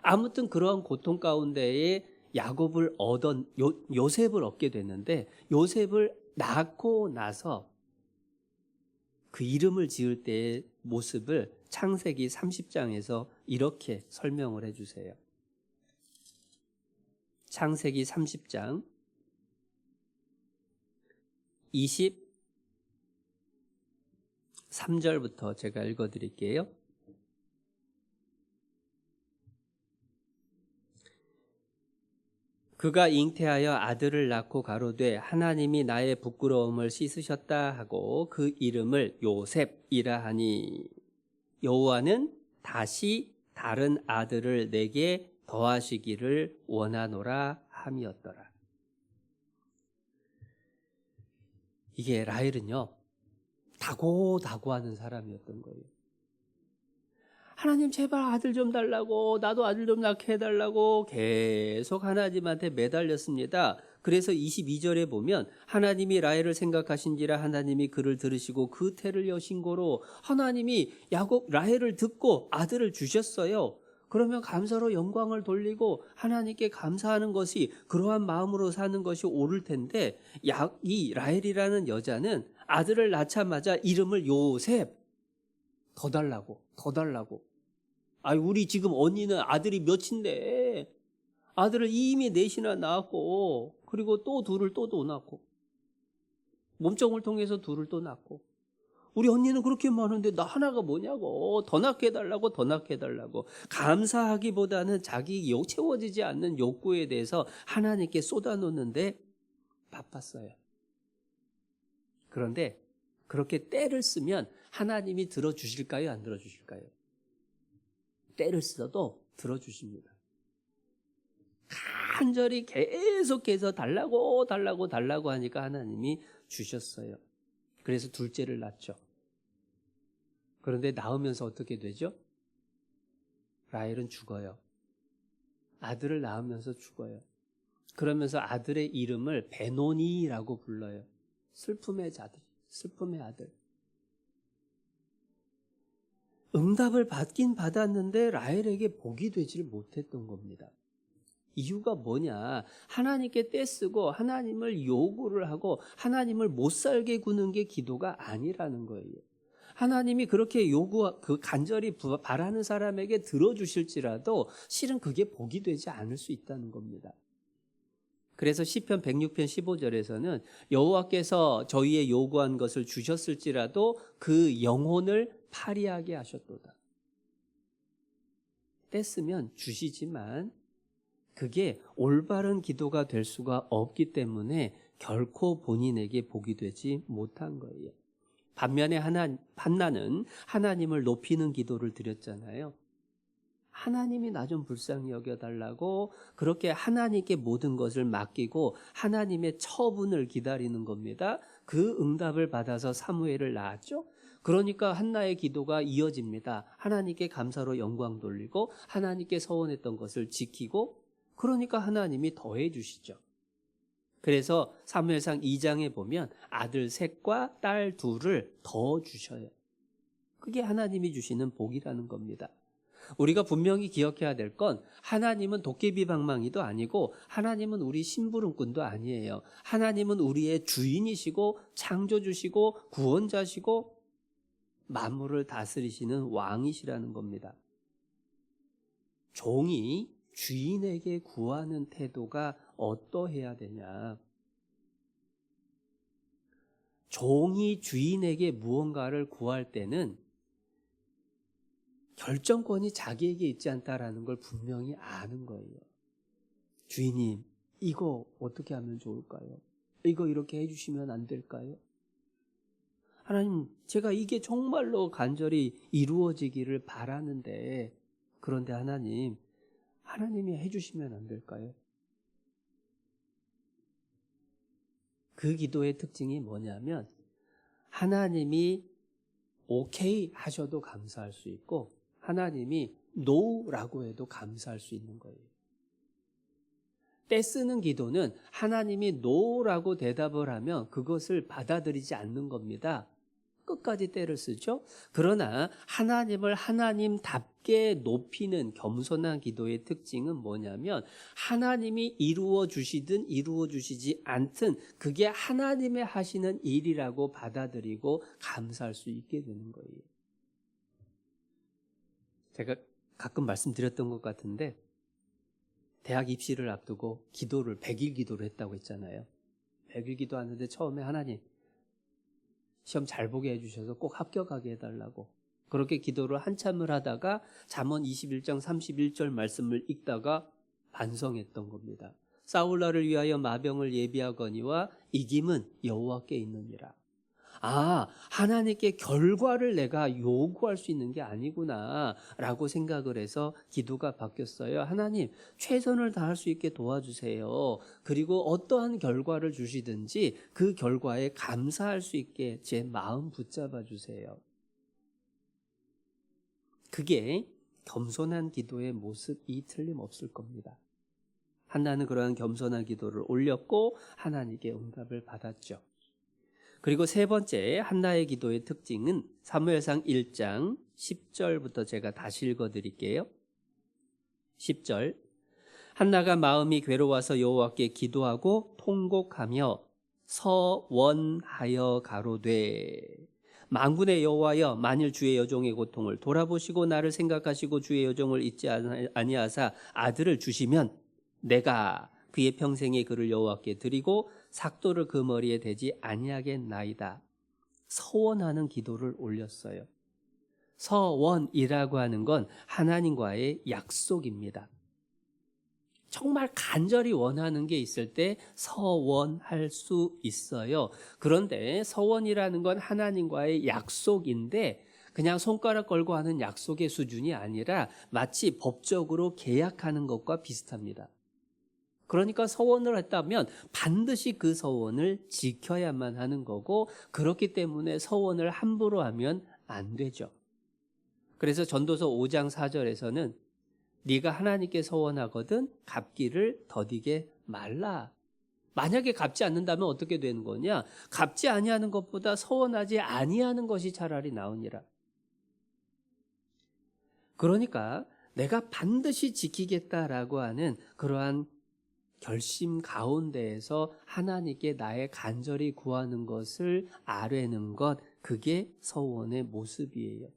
아무튼 그러한 고통 가운데에 야곱을 요셉을 얻게 됐는데, 요셉을 낳고 나서 그 이름을 지을 때의 모습을 창세기 30장에서 이렇게 설명을 해주세요. 창세기 30장 23절부터 제가 읽어드릴게요. 그가 잉태하여 아들을 낳고 가로되 하나님이 나의 부끄러움을 씻으셨다 하고 그 이름을 요셉이라 하니 여호와는 다시 다른 아들을 내게 더하시기를 원하노라 함이었더라. 이게 라헬은요, 다고다고하는 사람이었던 거예요. 하나님 제발 아들 좀 달라고, 나도 아들 좀 낳게 해달라고 계속 하나님한테 매달렸습니다. 그래서 22절에 보면 하나님이 라헬을 생각하신지라 하나님이 그를 들으시고 그 태를 여신 고로 하나님이 야곱 라헬을 듣고 아들을 주셨어요. 그러면 감사로 영광을 돌리고 하나님께 감사하는 것이, 그러한 마음으로 사는 것이 옳을 텐데, 이 라헬이라는 여자는 아들을 낳자마자 이름을 요셉, 더 달라고. 우리 지금 언니는 아들이 몇인데, 아들을 이미 넷이나 낳았고, 그리고 또 둘을 또 낳고, 몸종을 통해서 둘을 또 낳고, 우리 언니는 그렇게 많은데 나 하나가 뭐냐고, 더 낳게 해달라고. 감사하기보다는 자기 채워지지 않는 욕구에 대해서 하나님께 쏟아놓는데 바빴어요. 그런데 그렇게 때를 쓰면 하나님이 들어주실까요? 안 들어주실까요? 때를 써도 들어주십니다. 간절히 계속해서 달라고 하니까 하나님이 주셨어요. 그래서 둘째를 낳죠. 그런데 낳으면서 어떻게 되죠? 라헬은 죽어요. 아들을 낳으면서 죽어요. 그러면서 아들의 이름을 베노니라고 불러요. 슬픔의 아들. 응답을 받긴 받았는데 라헬에게 복이 되지를 못했던 겁니다. 이유가 뭐냐? 하나님께 떼쓰고 하나님을 요구를 하고 하나님을 못 살게 구는 게 기도가 아니라는 거예요. 하나님이 그렇게 간절히 바라는 사람에게 들어주실지라도 실은 그게 복이 되지 않을 수 있다는 겁니다. 그래서 시편 106편 15절에서는 여호와께서 저희의 요구한 것을 주셨을지라도 그 영혼을 파리하게 하셨도다. 떼쓰면 주시지만 그게 올바른 기도가 될 수가 없기 때문에 결코 본인에게 복이 되지 못한 거예요. 반면에 한나는 하나님을 높이는 기도를 드렸잖아요. 하나님이 나 좀 불쌍히 여겨달라고 그렇게 하나님께 모든 것을 맡기고 하나님의 처분을 기다리는 겁니다. 그 응답을 받아서 사무엘을 낳았죠. 그러니까 한나의 기도가 이어집니다. 하나님께 감사로 영광 돌리고 하나님께 서원했던 것을 지키고, 그러니까 하나님이 더해 주시죠. 그래서 사무엘상 2장에 보면 아들 셋과 딸 둘을 더 주셔요. 그게 하나님이 주시는 복이라는 겁니다. 우리가 분명히 기억해야 될 건 하나님은 도깨비 방망이도 아니고 하나님은 우리 심부름꾼도 아니에요. 하나님은 우리의 주인이시고 창조주시고 구원자시고 만물을 다스리시는 왕이시라는 겁니다. 종이 주인에게 구하는 태도가 어떠해야 되냐? 종이 주인에게 무언가를 구할 때는 결정권이 자기에게 있지 않다라는 걸 분명히 아는 거예요. 주인님, 이거 어떻게 하면 좋을까요? 이거 이렇게 해주시면 안 될까요? 하나님, 제가 이게 정말로 간절히 이루어지기를 바라는데, 그런데 하나님이 해주시면 안 될까요? 그 기도의 특징이 뭐냐면 하나님이 오케이 하셔도 감사할 수 있고 하나님이 노라고 해도 감사할 수 있는 거예요. 떼쓰는 기도는 하나님이 노라고 대답을 하면 그것을 받아들이지 않는 겁니다. 끝까지 때를 쓰죠. 그러나 하나님을 하나님답게 높이는 겸손한 기도의 특징은 뭐냐면 하나님이 이루어 주시든 이루어 주시지 않든 그게 하나님의 하시는 일이라고 받아들이고 감사할 수 있게 되는 거예요. 제가 가끔 말씀드렸던 것 같은데 대학 입시를 앞두고 기도를 100일 기도를 했다고 했잖아요. 100일 기도하는데 처음에 하나님 시험 잘 보게 해주셔서 꼭 합격하게 해달라고 그렇게 기도를 한참을 하다가 잠언 21장 31절 말씀을 읽다가 반성했던 겁니다. 싸울 날을 위하여 마병을 예비하거니와 이김은 여호와께 있느니라. 아, 하나님께 결과를 내가 요구할 수 있는 게 아니구나 라고 생각을 해서 기도가 바뀌었어요. 하나님, 최선을 다할 수 있게 도와주세요. 그리고 어떠한 결과를 주시든지 그 결과에 감사할 수 있게 제 마음 붙잡아 주세요. 그게 겸손한 기도의 모습이 틀림없을 겁니다. 한나는 그러한 겸손한 기도를 올렸고 하나님께 응답을 받았죠. 그리고 세 번째 한나의 기도의 특징은 사무엘상 1장 10절부터 제가 다시 읽어드릴게요. 10절 한나가 마음이 괴로워서 여호와께 기도하고 통곡하며 서원하여 가로되 만군의 여호와여 만일 주의 여종의 고통을 돌아보시고 나를 생각하시고 주의 여종을 잊지 아니하사 아들을 주시면 내가 그의 평생에 그를 여호와께 드리고 삭도를 그 머리에 대지 아니하겠나이다. 서원하는 기도를 올렸어요. 서원이라고 하는 건 하나님과의 약속입니다. 정말 간절히 원하는 게 있을 때 서원할 수 있어요. 그런데 서원이라는 건 하나님과의 약속인데 그냥 손가락 걸고 하는 약속의 수준이 아니라 마치 법적으로 계약하는 것과 비슷합니다. 그러니까 서원을 했다면 반드시 그 서원을 지켜야만 하는 거고 그렇기 때문에 서원을 함부로 하면 안 되죠. 그래서 전도서 5장 4절에서는 네가 하나님께 서원하거든 갚기를 더디게 말라. 만약에 갚지 않는다면 어떻게 되는 거냐? 갚지 아니하는 것보다 서원하지 아니하는 것이 차라리 나으니라. 그러니까 내가 반드시 지키겠다라고 하는 그러한 결심 가운데에서 하나님께 나의 간절히 구하는 것을 아뢰는 것, 그게 서원의 모습이에요.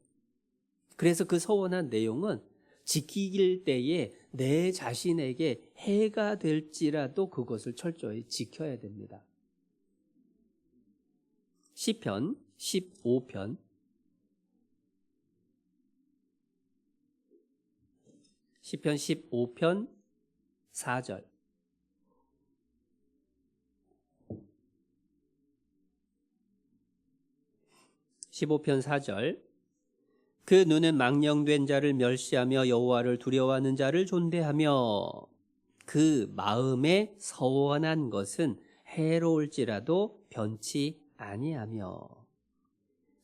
그래서 그 서원한 내용은 지킬 때에 내 자신에게 해가 될지라도 그것을 철저히 지켜야 됩니다. 시편 15편 4절 (15편 4절) 그 눈은 망령된 자를 멸시하며 여호와를 두려워하는 자를 존대하며 그 마음에 서원한 것은 해로울지라도 변치 아니하며.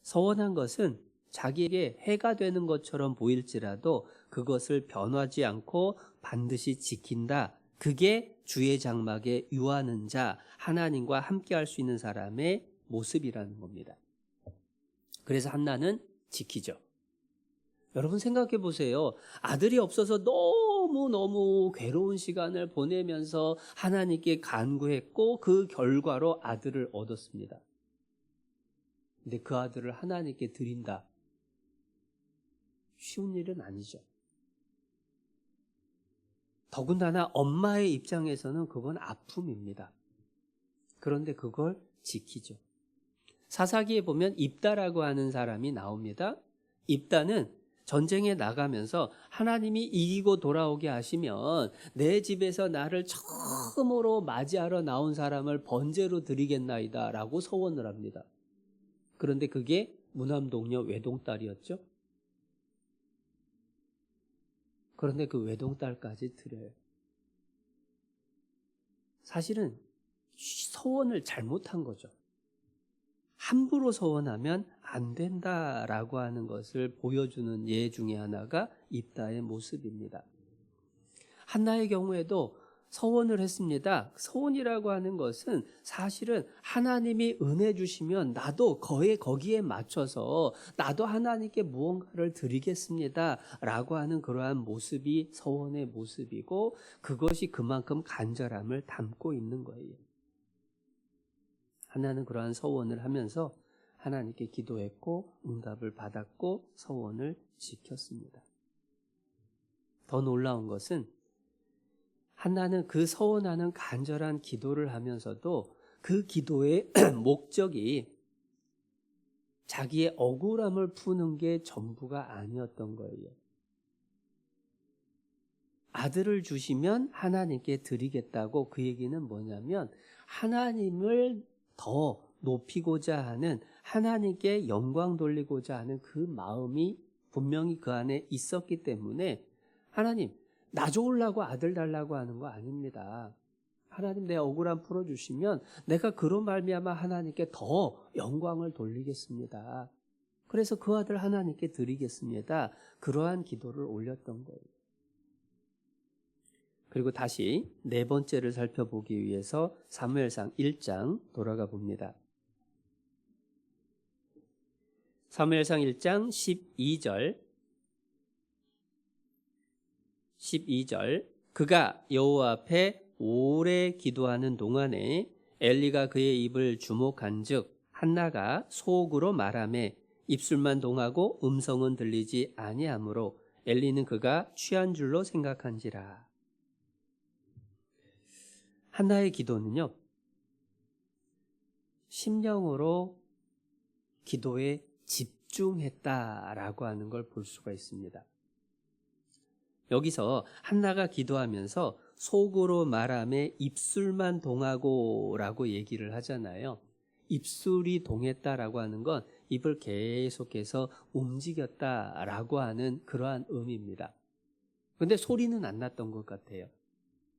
서원한 것은 자기에게 해가 되는 것처럼 보일지라도 그것을 변하지 않고 반드시 지킨다. 그게 주의 장막에 유하는 자, 하나님과 함께 할 수 있는 사람의 모습이라는 겁니다. 그래서 한나는 지키죠. 여러분 생각해 보세요. 아들이 없어서 너무너무 괴로운 시간을 보내면서 하나님께 간구했고 그 결과로 아들을 얻었습니다. 근데 그 아들을 하나님께 드린다. 쉬운 일은 아니죠. 더군다나 엄마의 입장에서는 그건 아픔입니다. 그런데 그걸 지키죠. 사사기에 보면 입다라고 하는 사람이 나옵니다. 입다는 전쟁에 나가면서 하나님이 이기고 돌아오게 하시면 내 집에서 나를 처음으로 맞이하러 나온 사람을 번제로 드리겠나이다 라고 서원을 합니다. 그런데 그게 무남동녀 외동딸이었죠. 그런데 그 외동딸까지 드려요. 사실은 서원을 잘못한 거죠. 함부로 서원하면 안 된다라고 하는 것을 보여주는 예 중에 하나가 입다의 모습입니다. 한나의 경우에도 서원을 했습니다. 서원이라고 하는 것은 사실은 하나님이 은혜 주시면 나도 거기에 맞춰서 나도 하나님께 무언가를 드리겠습니다 라고 하는 그러한 모습이 서원의 모습이고, 그것이 그만큼 간절함을 담고 있는 거예요. 하나는 그러한 서원을 하면서 하나님께 기도했고 응답을 받았고 서원을 지켰습니다. 더 놀라운 것은 한나는 그 서원하는 간절한 기도를 하면서도 그 기도의 목적이 자기의 억울함을 푸는 게 전부가 아니었던 거예요. 아들을 주시면 하나님께 드리겠다고, 그 얘기는 뭐냐면 하나님을 더 높이고자 하는, 하나님께 영광 돌리고자 하는 그 마음이 분명히 그 안에 있었기 때문에, 하나님 나 좋으려고 아들 달라고 하는 거 아닙니다. 하나님 내 억울함 풀어주시면 내가 그런 말미암아 하나님께 더 영광을 돌리겠습니다. 그래서 그 아들 하나님께 드리겠습니다. 그러한 기도를 올렸던 거예요. 그리고 다시 네 번째를 살펴보기 위해서 사무엘상 1장 돌아가 봅니다. 사무엘상 1장 12절 그가 여호와 앞에 오래 기도하는 동안에 엘리가 그의 입을 주목한즉 한나가 속으로 말하매 입술만 동하고 음성은 들리지 아니하므로 엘리는 그가 취한 줄로 생각한지라. 한나의 기도는요, 심령으로 기도에 집중했다라고 하는 걸 볼 수가 있습니다. 여기서 한나가 기도하면서 속으로 말하며 입술만 동하고 라고 얘기를 하잖아요. 입술이 동했다라고 하는 건 입을 계속해서 움직였다라고 하는 그러한 의미입니다. 근데 소리는 안 났던 것 같아요.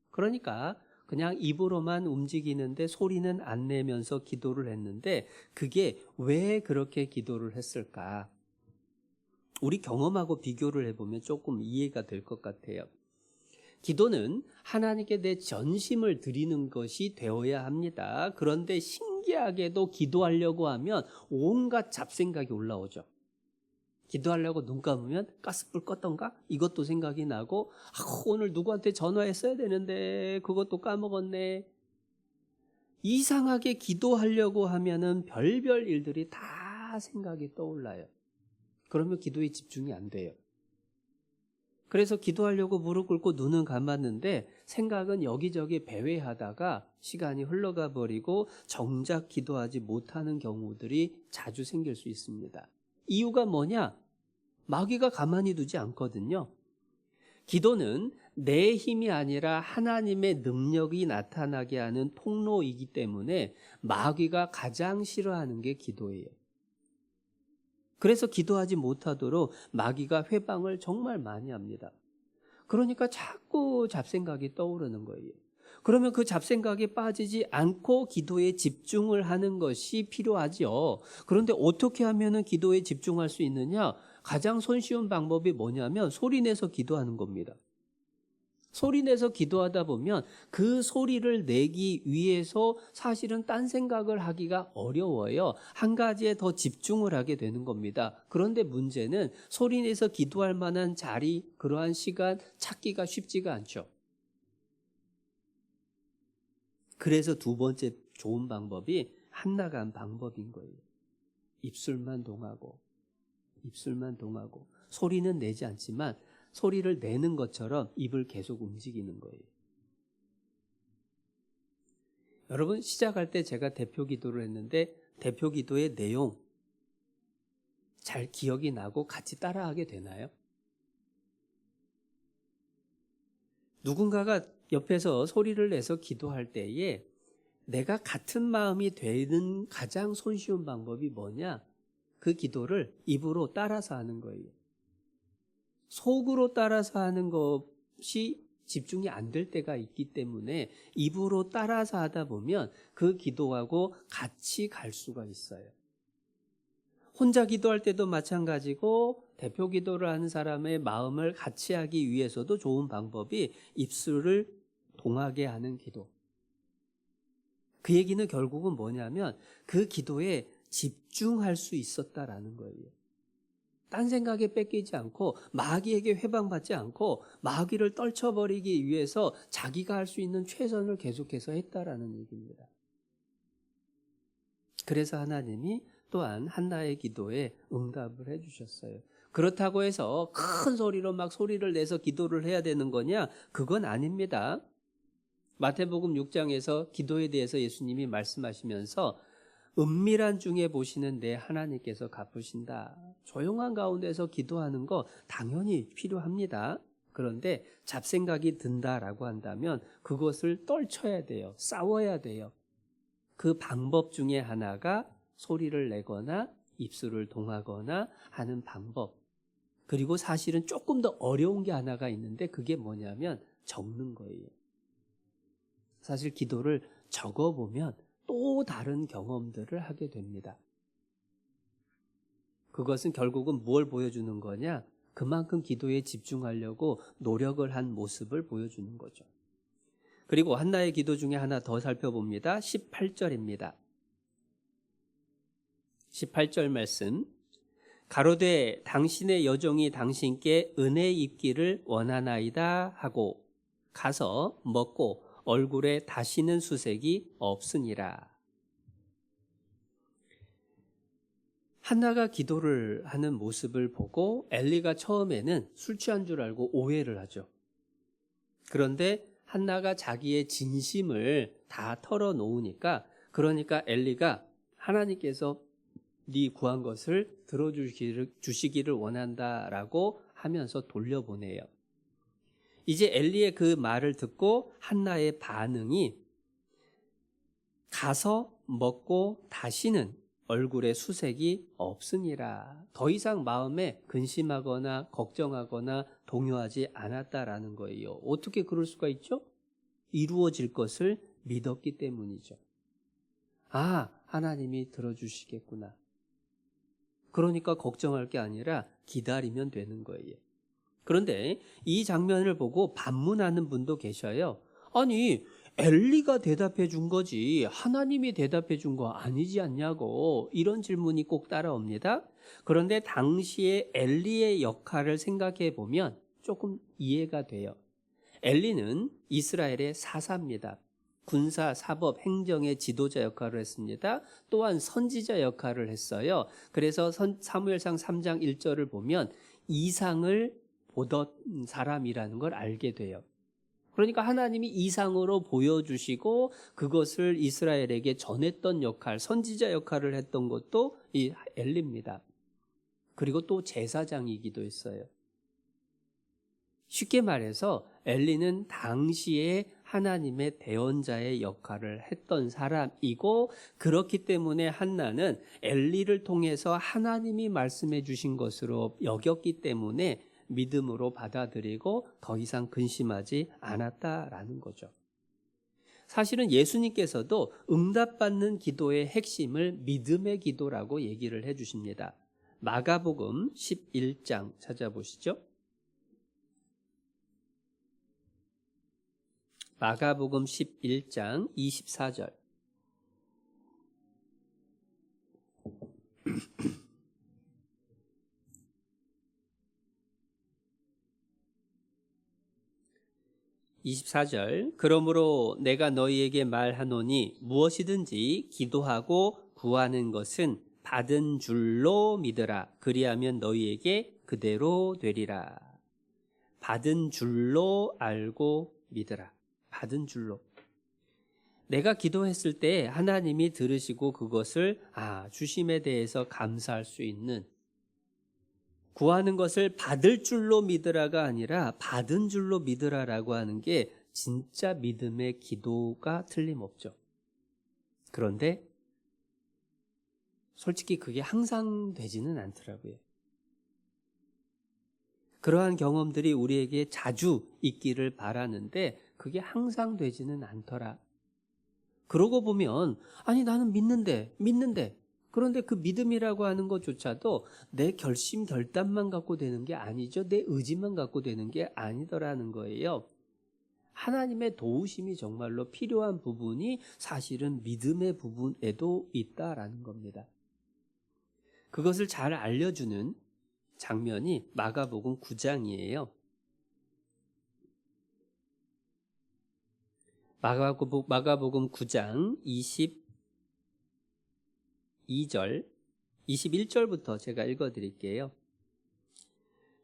그러니까 그냥 입으로만 움직이는데 소리는 안 내면서 기도를 했는데, 그게 왜 그렇게 기도를 했을까? 우리 경험하고 비교를 해보면 조금 이해가 될 것 같아요. 기도는 하나님께 내 전심을 드리는 것이 되어야 합니다. 그런데 신기하게도 기도하려고 하면 온갖 잡생각이 올라오죠. 기도하려고 눈 감으면 가스불 껐던가? 이것도 생각이 나고, 오늘 누구한테 전화했어야 되는데 그것도 까먹었네. 이상하게 기도하려고 하면은 별별 일들이 다 생각이 떠올라요. 그러면 기도에 집중이 안 돼요. 그래서 기도하려고 무릎 꿇고 눈은 감았는데 생각은 여기저기 배회하다가 시간이 흘러가 버리고 정작 기도하지 못하는 경우들이 자주 생길 수 있습니다. 이유가 뭐냐? 마귀가 가만히 두지 않거든요. 기도는 내 힘이 아니라 하나님의 능력이 나타나게 하는 통로이기 때문에 마귀가 가장 싫어하는 게 기도예요. 그래서 기도하지 못하도록 마귀가 회방을 정말 많이 합니다. 그러니까 자꾸 잡생각이 떠오르는 거예요. 그러면 그 잡생각에 빠지지 않고 기도에 집중을 하는 것이 필요하죠. 그런데 어떻게 하면 기도에 집중할 수 있느냐? 가장 손쉬운 방법이 뭐냐면 소리내서 기도하는 겁니다. 소리내서 기도하다 보면 그 소리를 내기 위해서 사실은 딴 생각을 하기가 어려워요. 한 가지에 더 집중을 하게 되는 겁니다. 그런데 문제는 소리내서 기도할 만한 자리, 그러한 시간 찾기가 쉽지가 않죠. 그래서 두 번째 좋은 방법이 한나가 한 방법인 거예요. 입술만 동하고 소리는 내지 않지만 소리를 내는 것처럼 입을 계속 움직이는 거예요. 여러분, 시작할 때 제가 대표 기도를 했는데 대표 기도의 내용 잘 기억이 나고 같이 따라하게 되나요? 누군가가 옆에서 소리를 내서 기도할 때에 내가 같은 마음이 되는 가장 손쉬운 방법이 뭐냐? 그 기도를 입으로 따라서 하는 거예요. 속으로 따라서 하는 것이 집중이 안 될 때가 있기 때문에 입으로 따라서 하다 보면 그 기도하고 같이 갈 수가 있어요. 혼자 기도할 때도 마찬가지고 대표 기도를 하는 사람의 마음을 같이 하기 위해서도 좋은 방법이 입술을 동하게 하는 기도. 그 얘기는 결국은 뭐냐면 그 기도에 집중할 수 있었다라는 거예요. 딴 생각에 뺏기지 않고 마귀에게 회방받지 않고 마귀를 떨쳐버리기 위해서 자기가 할 수 있는 최선을 계속해서 했다라는 얘기입니다. 그래서 하나님이 또한 한나의 기도에 응답을 해주셨어요. 그렇다고 해서 큰 소리로 막 소리를 내서 기도를 해야 되는 거냐? 그건 아닙니다. 마태복음 6장에서 기도에 대해서 예수님이 말씀하시면서 은밀한 중에 보시는 내 하나님께서 갚으신다. 조용한 가운데서 기도하는 거 당연히 필요합니다. 그런데 잡생각이 든다라고 한다면 그것을 떨쳐야 돼요. 싸워야 돼요. 그 방법 중에 하나가 소리를 내거나 입술을 동하거나 하는 방법. 그리고 사실은 조금 더 어려운 게 하나가 있는데 그게 뭐냐면 적는 거예요. 사실 기도를 적어보면 또 다른 경험들을 하게 됩니다. 그것은 결국은 뭘 보여주는 거냐? 그만큼 기도에 집중하려고 노력을 한 모습을 보여주는 거죠. 그리고 한나의 기도 중에 하나 더 살펴봅니다. 18절입니다. 18절 말씀. 가로되 당신의 여종이 당신께 은혜 입기를 원하나이다 하고 가서 먹고 얼굴에 다시는 수색이 없으니라. 한나가 기도를 하는 모습을 보고 엘리가 처음에는 술 취한 줄 알고 오해를 하죠. 그런데 한나가 자기의 진심을 다 털어놓으니까 그러니까 엘리가 하나님께서 네 구한 것을 들어주시기를 원한다라고 하면서 돌려보내요. 이제 엘리의 그 말을 듣고 한나의 반응이 가서 먹고 다시는 얼굴에 수색이 없으니라. 더 이상 마음에 근심하거나 걱정하거나 동요하지 않았다라는 거예요. 어떻게 그럴 수가 있죠? 이루어질 것을 믿었기 때문이죠. 아, 하나님이 들어주시겠구나. 그러니까 걱정할 게 아니라 기다리면 되는 거예요. 그런데 이 장면을 보고 반문하는 분도 계셔요. 아니, 엘리가 대답해 준 거지 하나님이 대답해 준 거 아니지 않냐고 이런 질문이 꼭 따라옵니다. 그런데 당시에 엘리의 역할을 생각해 보면 조금 이해가 돼요. 엘리는 이스라엘의 사사입니다. 군사, 사법, 행정의 지도자 역할을 했습니다. 또한 선지자 역할을 했어요. 그래서 사무엘상 3장 1절을 보면 이상을 보던 사람이라는 걸 알게 돼요. 그러니까 하나님이 이상으로 보여주시고 그것을 이스라엘에게 전했던 역할, 선지자 역할을 했던 것도 이 엘리입니다. 그리고 또 제사장이기도 했어요. 쉽게 말해서 엘리는 당시에 하나님의 대언자의 역할을 했던 사람이고 그렇기 때문에 한나는 엘리를 통해서 하나님이 말씀해 주신 것으로 여겼기 때문에 믿음으로 받아들이고 더 이상 근심하지 않았다라는 거죠. 사실은 예수님께서도 응답받는 기도의 핵심을 믿음의 기도라고 얘기를 해 주십니다. 마가복음 11장 찾아보시죠. 마가복음 11장 24절. (24절) 그러므로 내가 너희에게 말하노니 무엇이든지 기도하고 구하는 것은 받은 줄로 믿으라. 그리하면 너희에게 그대로 되리라. 받은 줄로 알고 믿으라. 받은 줄로. 내가 기도했을 때 하나님이 들으시고 그것을 주심에 대해서 감사할 수 있는, 구하는 것을 받을 줄로 믿으라가 아니라 받은 줄로 믿으라라고 하는 게 진짜 믿음의 기도가 틀림없죠. 그런데 솔직히 그게 항상 되지는 않더라고요. 그러한 경험들이 우리에게 자주 있기를 바라는데 그게 항상 되지는 않더라. 그러고 보면 아니 나는 믿는데 그런데 그 믿음이라고 하는 것조차도 내 결심 결단만 갖고 되는 게 아니죠. 내 의지만 갖고 되는 게 아니더라는 거예요. 하나님의 도우심이 정말로 필요한 부분이 사실은 믿음의 부분에도 있다라는 겁니다. 그것을 잘 알려주는 장면이 마가복음 9장이에요. 마가복음 9장 22절, 21절부터 제가 읽어드릴게요.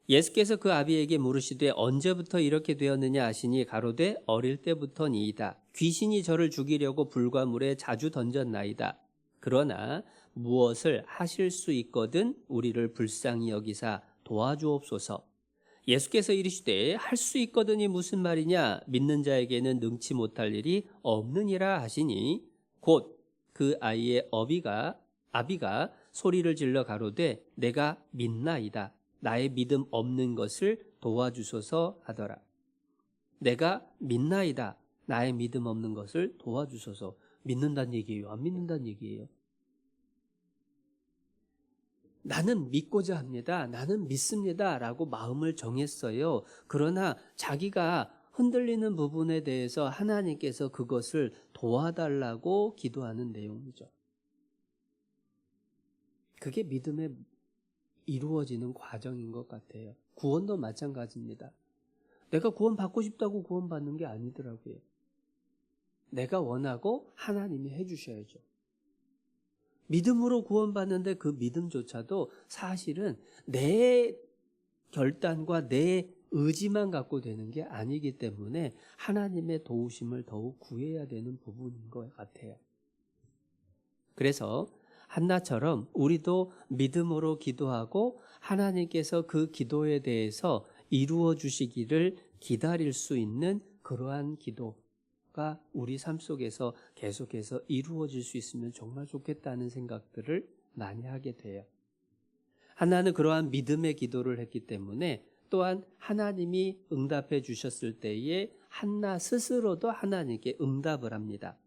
예수께서 그 아비에게 물으시되 언제부터 이렇게 되었느냐 하시니 가로되 어릴 때부터니이다. 귀신이 저를 죽이려고 불과 물에 자주 던졌나이다. 그러나 무엇을 하실 수 있거든 우리를 불쌍히 여기사 도와주옵소서. 예수께서 이르시되 할 수 있거든이 무슨 말이냐? 믿는 자에게는 능치 못할 일이 없느니라 하시니 곧 그 아이의 아비가 소리를 질러 가로되 내가 믿나이다. 나의 믿음 없는 것을 도와주소서 하더라. 내가 믿나이다. 나의 믿음 없는 것을 도와주소서. 믿는다는 얘기예요? 안 믿는다는 얘기예요? 나는 믿고자 합니다. 나는 믿습니다. 라고 마음을 정했어요. 그러나 자기가 흔들리는 부분에 대해서 하나님께서 그것을 도와달라고 기도하는 내용이죠. 그게 믿음의 이루어지는 과정인 것 같아요. 구원도 마찬가지입니다. 내가 구원 받고 싶다고 구원 받는 게 아니더라고요. 내가 원하고 하나님이 해주셔야죠. 믿음으로 구원받는데 그 믿음조차도 사실은 내 결단과 내 의지만 갖고 되는 게 아니기 때문에 하나님의 도우심을 더욱 구해야 되는 부분인 것 같아요. 그래서 한나처럼 우리도 믿음으로 기도하고 하나님께서 그 기도에 대해서 이루어 주시기를 기다릴 수 있는 그러한 기도가 우리 삶 속에서 계속해서 이루어질 수 있으면 정말 좋겠다는 생각들을 많이 하게 돼요. 한나는 그러한 믿음의 기도를 했기 때문에 또한 하나님이 응답해 주셨을 때에 한나 스스로도 하나님께 응답을 합니다.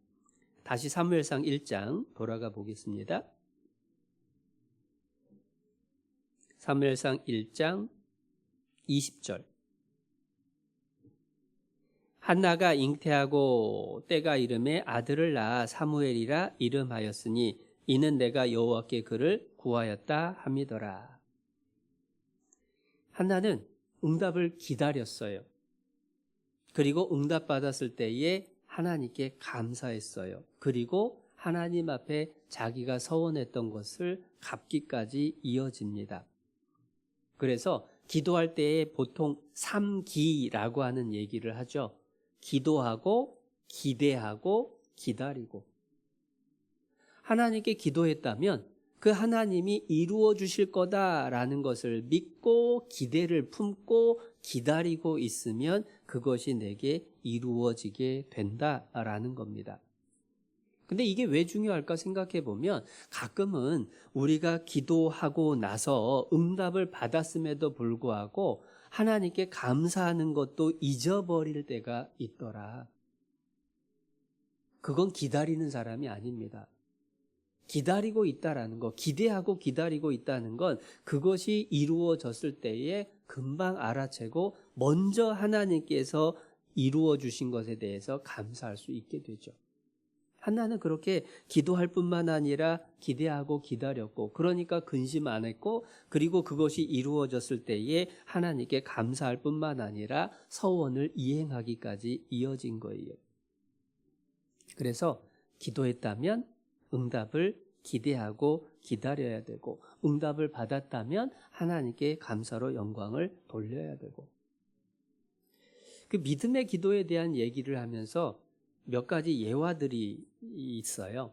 다시 사무엘상 1장 돌아가 보겠습니다. 사무엘상 1장 20절. 한나가 잉태하고 때가 이름에 아들을 낳아 사무엘이라 이름하였으니 이는 내가 여호와께 그를 구하였다 함이더라. 한나는 응답을 기다렸어요. 그리고 응답받았을 때에 하나님께 감사했어요. 그리고 하나님 앞에 자기가 서원했던 것을 갚기까지 이어집니다. 그래서 기도할 때에 보통 3기라고 하는 얘기를 하죠. 기도하고 기대하고 기다리고. 하나님께 기도했다면 그 하나님이 이루어 주실 거다라는 것을 믿고 기대를 품고 기다리고 있으면 그것이 내게 이루어지게 된다라는 겁니다. 근데 이게 왜 중요할까 생각해 보면 가끔은 우리가 기도하고 나서 응답을 받았음에도 불구하고 하나님께 감사하는 것도 잊어버릴 때가 있더라. 그건 기다리는 사람이 아닙니다. 기다리고 있다라는 거, 기대하고 기다리고 있다는 건 그것이 이루어졌을 때에 금방 알아채고 먼저 하나님께서 이루어 주신 것에 대해서 감사할 수 있게 되죠. 한나는 그렇게 기도할 뿐만 아니라 기대하고 기다렸고, 그러니까 근심 안 했고, 그리고 그것이 이루어졌을 때에 하나님께 감사할 뿐만 아니라 서원을 이행하기까지 이어진 거예요. 그래서 기도했다면 응답을 기대하고 기다려야 되고, 응답을 받았다면 하나님께 감사로 영광을 돌려야 되고. 그 믿음의 기도에 대한 얘기를 하면서 몇 가지 예화들이 있어요.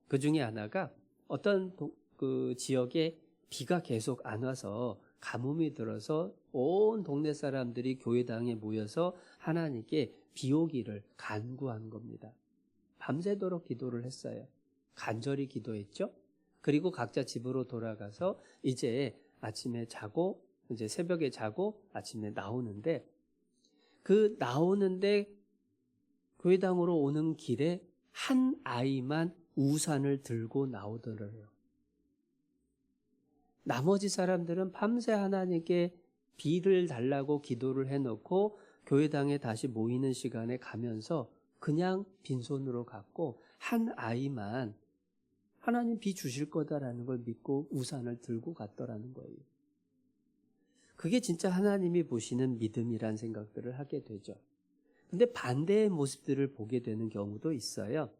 그 중에 하나가 어떤 그 지역에 비가 계속 안 와서 가뭄이 들어서 온 동네 사람들이 교회당에 모여서 하나님께 비 오기를 간구한 겁니다. 밤새도록 기도를 했어요. 간절히 기도했죠. 그리고 각자 집으로 돌아가서 이제 아침에 자고, 이제 새벽에 자고 아침에 나오는데, 그 나오는데 교회당으로 오는 길에 한 아이만 우산을 들고 나오더래요. 나머지 사람들은 밤새 하나님께 비를 달라고 기도를 해놓고 교회당에 다시 모이는 시간에 가면서 그냥 빈손으로 갔고 한 아이만 하나님 비 주실 거다라는 걸 믿고 우산을 들고 갔더라는 거예요. 그게 진짜 하나님이 보시는 믿음이란 생각들을 하게 되죠. 근데 반대의 모습들을 보게 되는 경우도 있어요.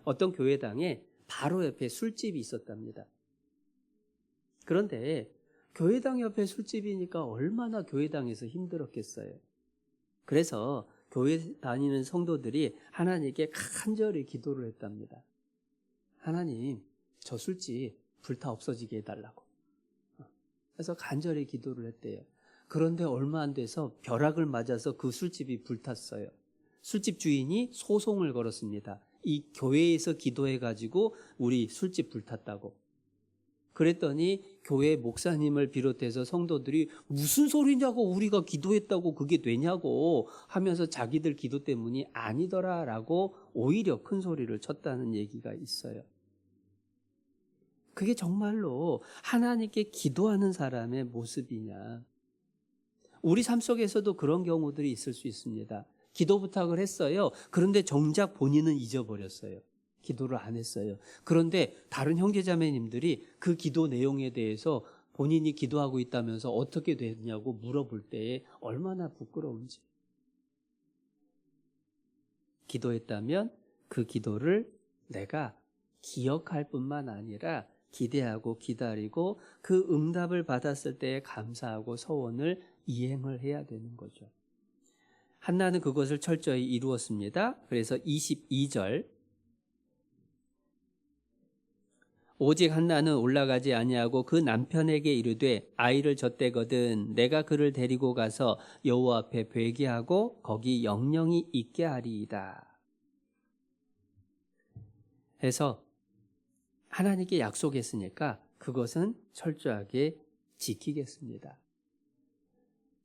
어떤 교회당에 바로 옆에 술집이 있었답니다. 그런데 교회당 옆에 술집이니까 얼마나 교회당에서 힘들었겠어요. 그래서 교회 다니는 성도들이 하나님께 간절히 기도를 했답니다. 하나님, 저 술집 불타 없어지게 해달라고. 그래서 간절히 기도를 했대요. 그런데 얼마 안 돼서 벼락을 맞아서 그 술집이 불탔어요. 술집 주인이 소송을 걸었습니다. 이 교회에서 기도해가지고 우리 술집 불탔다고. 그랬더니 교회 목사님을 비롯해서 성도들이 무슨 소리냐고, 우리가 기도했다고 그게 되냐고 하면서 자기들 기도 때문이 아니더라라고 오히려 큰 소리를 쳤다는 얘기가 있어요. 그게 정말로 하나님께 기도하는 사람의 모습이냐? 우리 삶 속에서도 그런 경우들이 있을 수 있습니다. 기도 부탁을 했어요. 그런데 정작 본인은 잊어버렸어요. 기도를 안 했어요. 그런데 다른 형제자매님들이 그 기도 내용에 대해서 본인이 기도하고 있다면서 어떻게 됐냐고 물어볼 때에 얼마나 부끄러운지. 기도했다면 그 기도를 내가 기억할 뿐만 아니라 기대하고 기다리고 그 응답을 받았을 때에 감사하고 서원을 이행을 해야 되는 거죠. 한나는 그것을 철저히 이루었습니다. 그래서 22절, 오직 한나는 올라가지 아니하고 그 남편에게 이르되 아이를 젖대거든 내가 그를 데리고 가서 여호와 앞에 회개하고 거기 영영이 있게 하리이다. 해서 하나님께 약속했으니까 그것은 철저하게 지키겠습니다.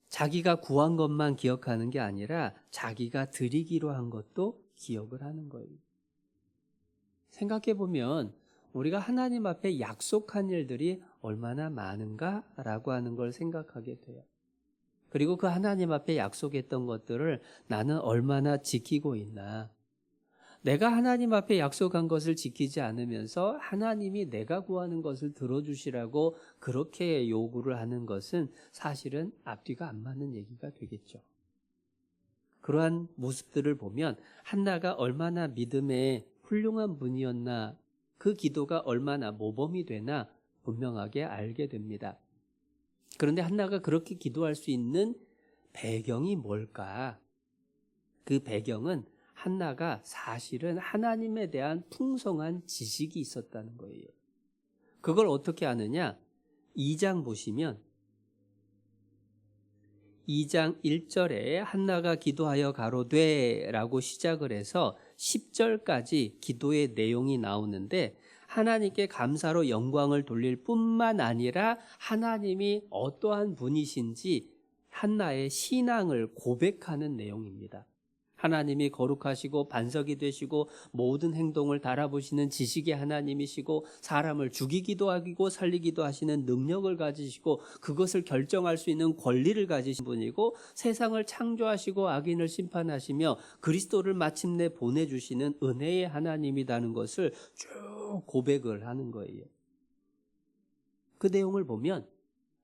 자기가 구한 것만 기억하는 게 아니라 자기가 드리기로 한 것도 기억을 하는 거예요. 생각해 보면 우리가 하나님 앞에 약속한 일들이 얼마나 많은가라고 하는 걸 생각하게 돼요. 그리고 그 하나님 앞에 약속했던 것들을 나는 얼마나 지키고 있나. 내가 하나님 앞에 약속한 것을 지키지 않으면서 하나님이 내가 구하는 것을 들어주시라고 그렇게 요구를 하는 것은 사실은 앞뒤가 안 맞는 얘기가 되겠죠. 그러한 모습들을 보면 한나가 얼마나 믿음의 훌륭한 분이었나, 그 기도가 얼마나 모범이 되나 분명하게 알게 됩니다. 그런데 한나가 그렇게 기도할 수 있는 배경이 뭘까? 그 배경은 한나가 사실은 하나님에 대한 풍성한 지식이 있었다는 거예요. 그걸 어떻게 아느냐? 2장 보시면 2장 1절에 한나가 기도하여 가로되 라고 시작을 해서 10절까지 기도의 내용이 나오는데 하나님께 감사로 영광을 돌릴 뿐만 아니라 하나님이 어떠한 분이신지 한나의 신앙을 고백하는 내용입니다. 하나님이 거룩하시고 반석이 되시고 모든 행동을 달아보시는 지식의 하나님이시고 사람을 죽이기도 하고 살리기도 하시는 능력을 가지시고 그것을 결정할 수 있는 권리를 가지신 분이고 세상을 창조하시고 악인을 심판하시며 그리스도를 마침내 보내주시는 은혜의 하나님이라는 것을 쭉 고백을 하는 거예요. 그 내용을 보면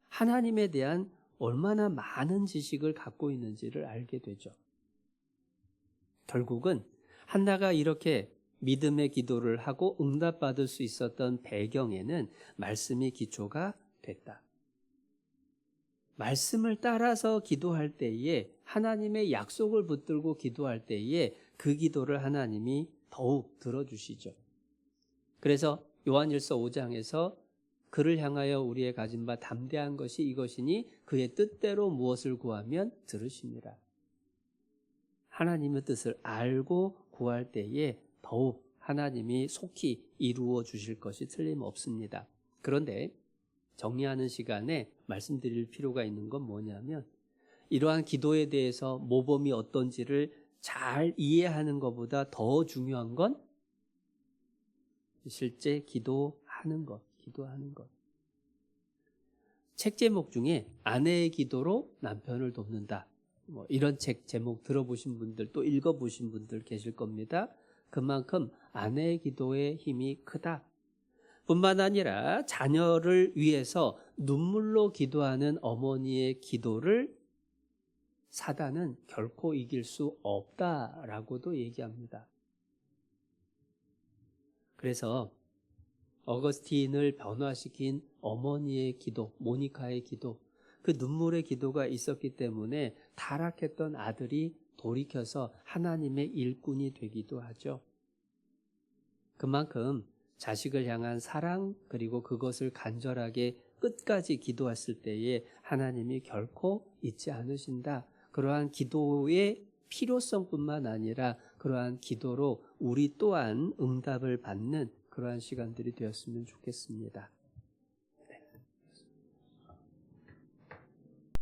하나님에 대한 얼마나 많은 지식을 갖고 있는지를 알게 되죠. 결국은 한나가 이렇게 믿음의 기도를 하고 응답받을 수 있었던 배경에는 말씀이 기초가 됐다. 말씀을 따라서 기도할 때에 하나님의 약속을 붙들고 기도할 때에 그 기도를 하나님이 더욱 들어주시죠. 그래서 요한일서 5장에서 그를 향하여 우리의 가진 바 담대한 것이 이것이니 그의 뜻대로 무엇을 구하면 들으십니다. 하나님의 뜻을 알고 구할 때에 더욱 하나님이 속히 이루어 주실 것이 틀림없습니다. 그런데 정리하는 시간에 말씀드릴 필요가 있는 건 뭐냐면 이러한 기도에 대해서 모범이 어떤지를 잘 이해하는 것보다 더 중요한 건 실제 기도하는 것. 책 제목 중에 아내의 기도로 남편을 돕는다. 뭐 이런 책 제목 들어보신 분들 또 읽어보신 분들 계실 겁니다. 그만큼 아내의 기도의 힘이 크다. 뿐만 아니라 자녀를 위해서 눈물로 기도하는 어머니의 기도를 사단은 결코 이길 수 없다라고도 얘기합니다. 그래서 어거스틴을 변화시킨 어머니의 기도, 모니카의 기도, 그 눈물의 기도가 있었기 때문에 타락했던 아들이 돌이켜서 하나님의 일꾼이 되기도 하죠. 그만큼 자식을 향한 사랑 그리고 그것을 간절하게 끝까지 기도했을 때에 하나님이 결코 잊지 않으신다. 그러한 기도의 필요성뿐만 아니라 그러한 기도로 우리 또한 응답을 받는 그러한 시간들이 되었으면 좋겠습니다.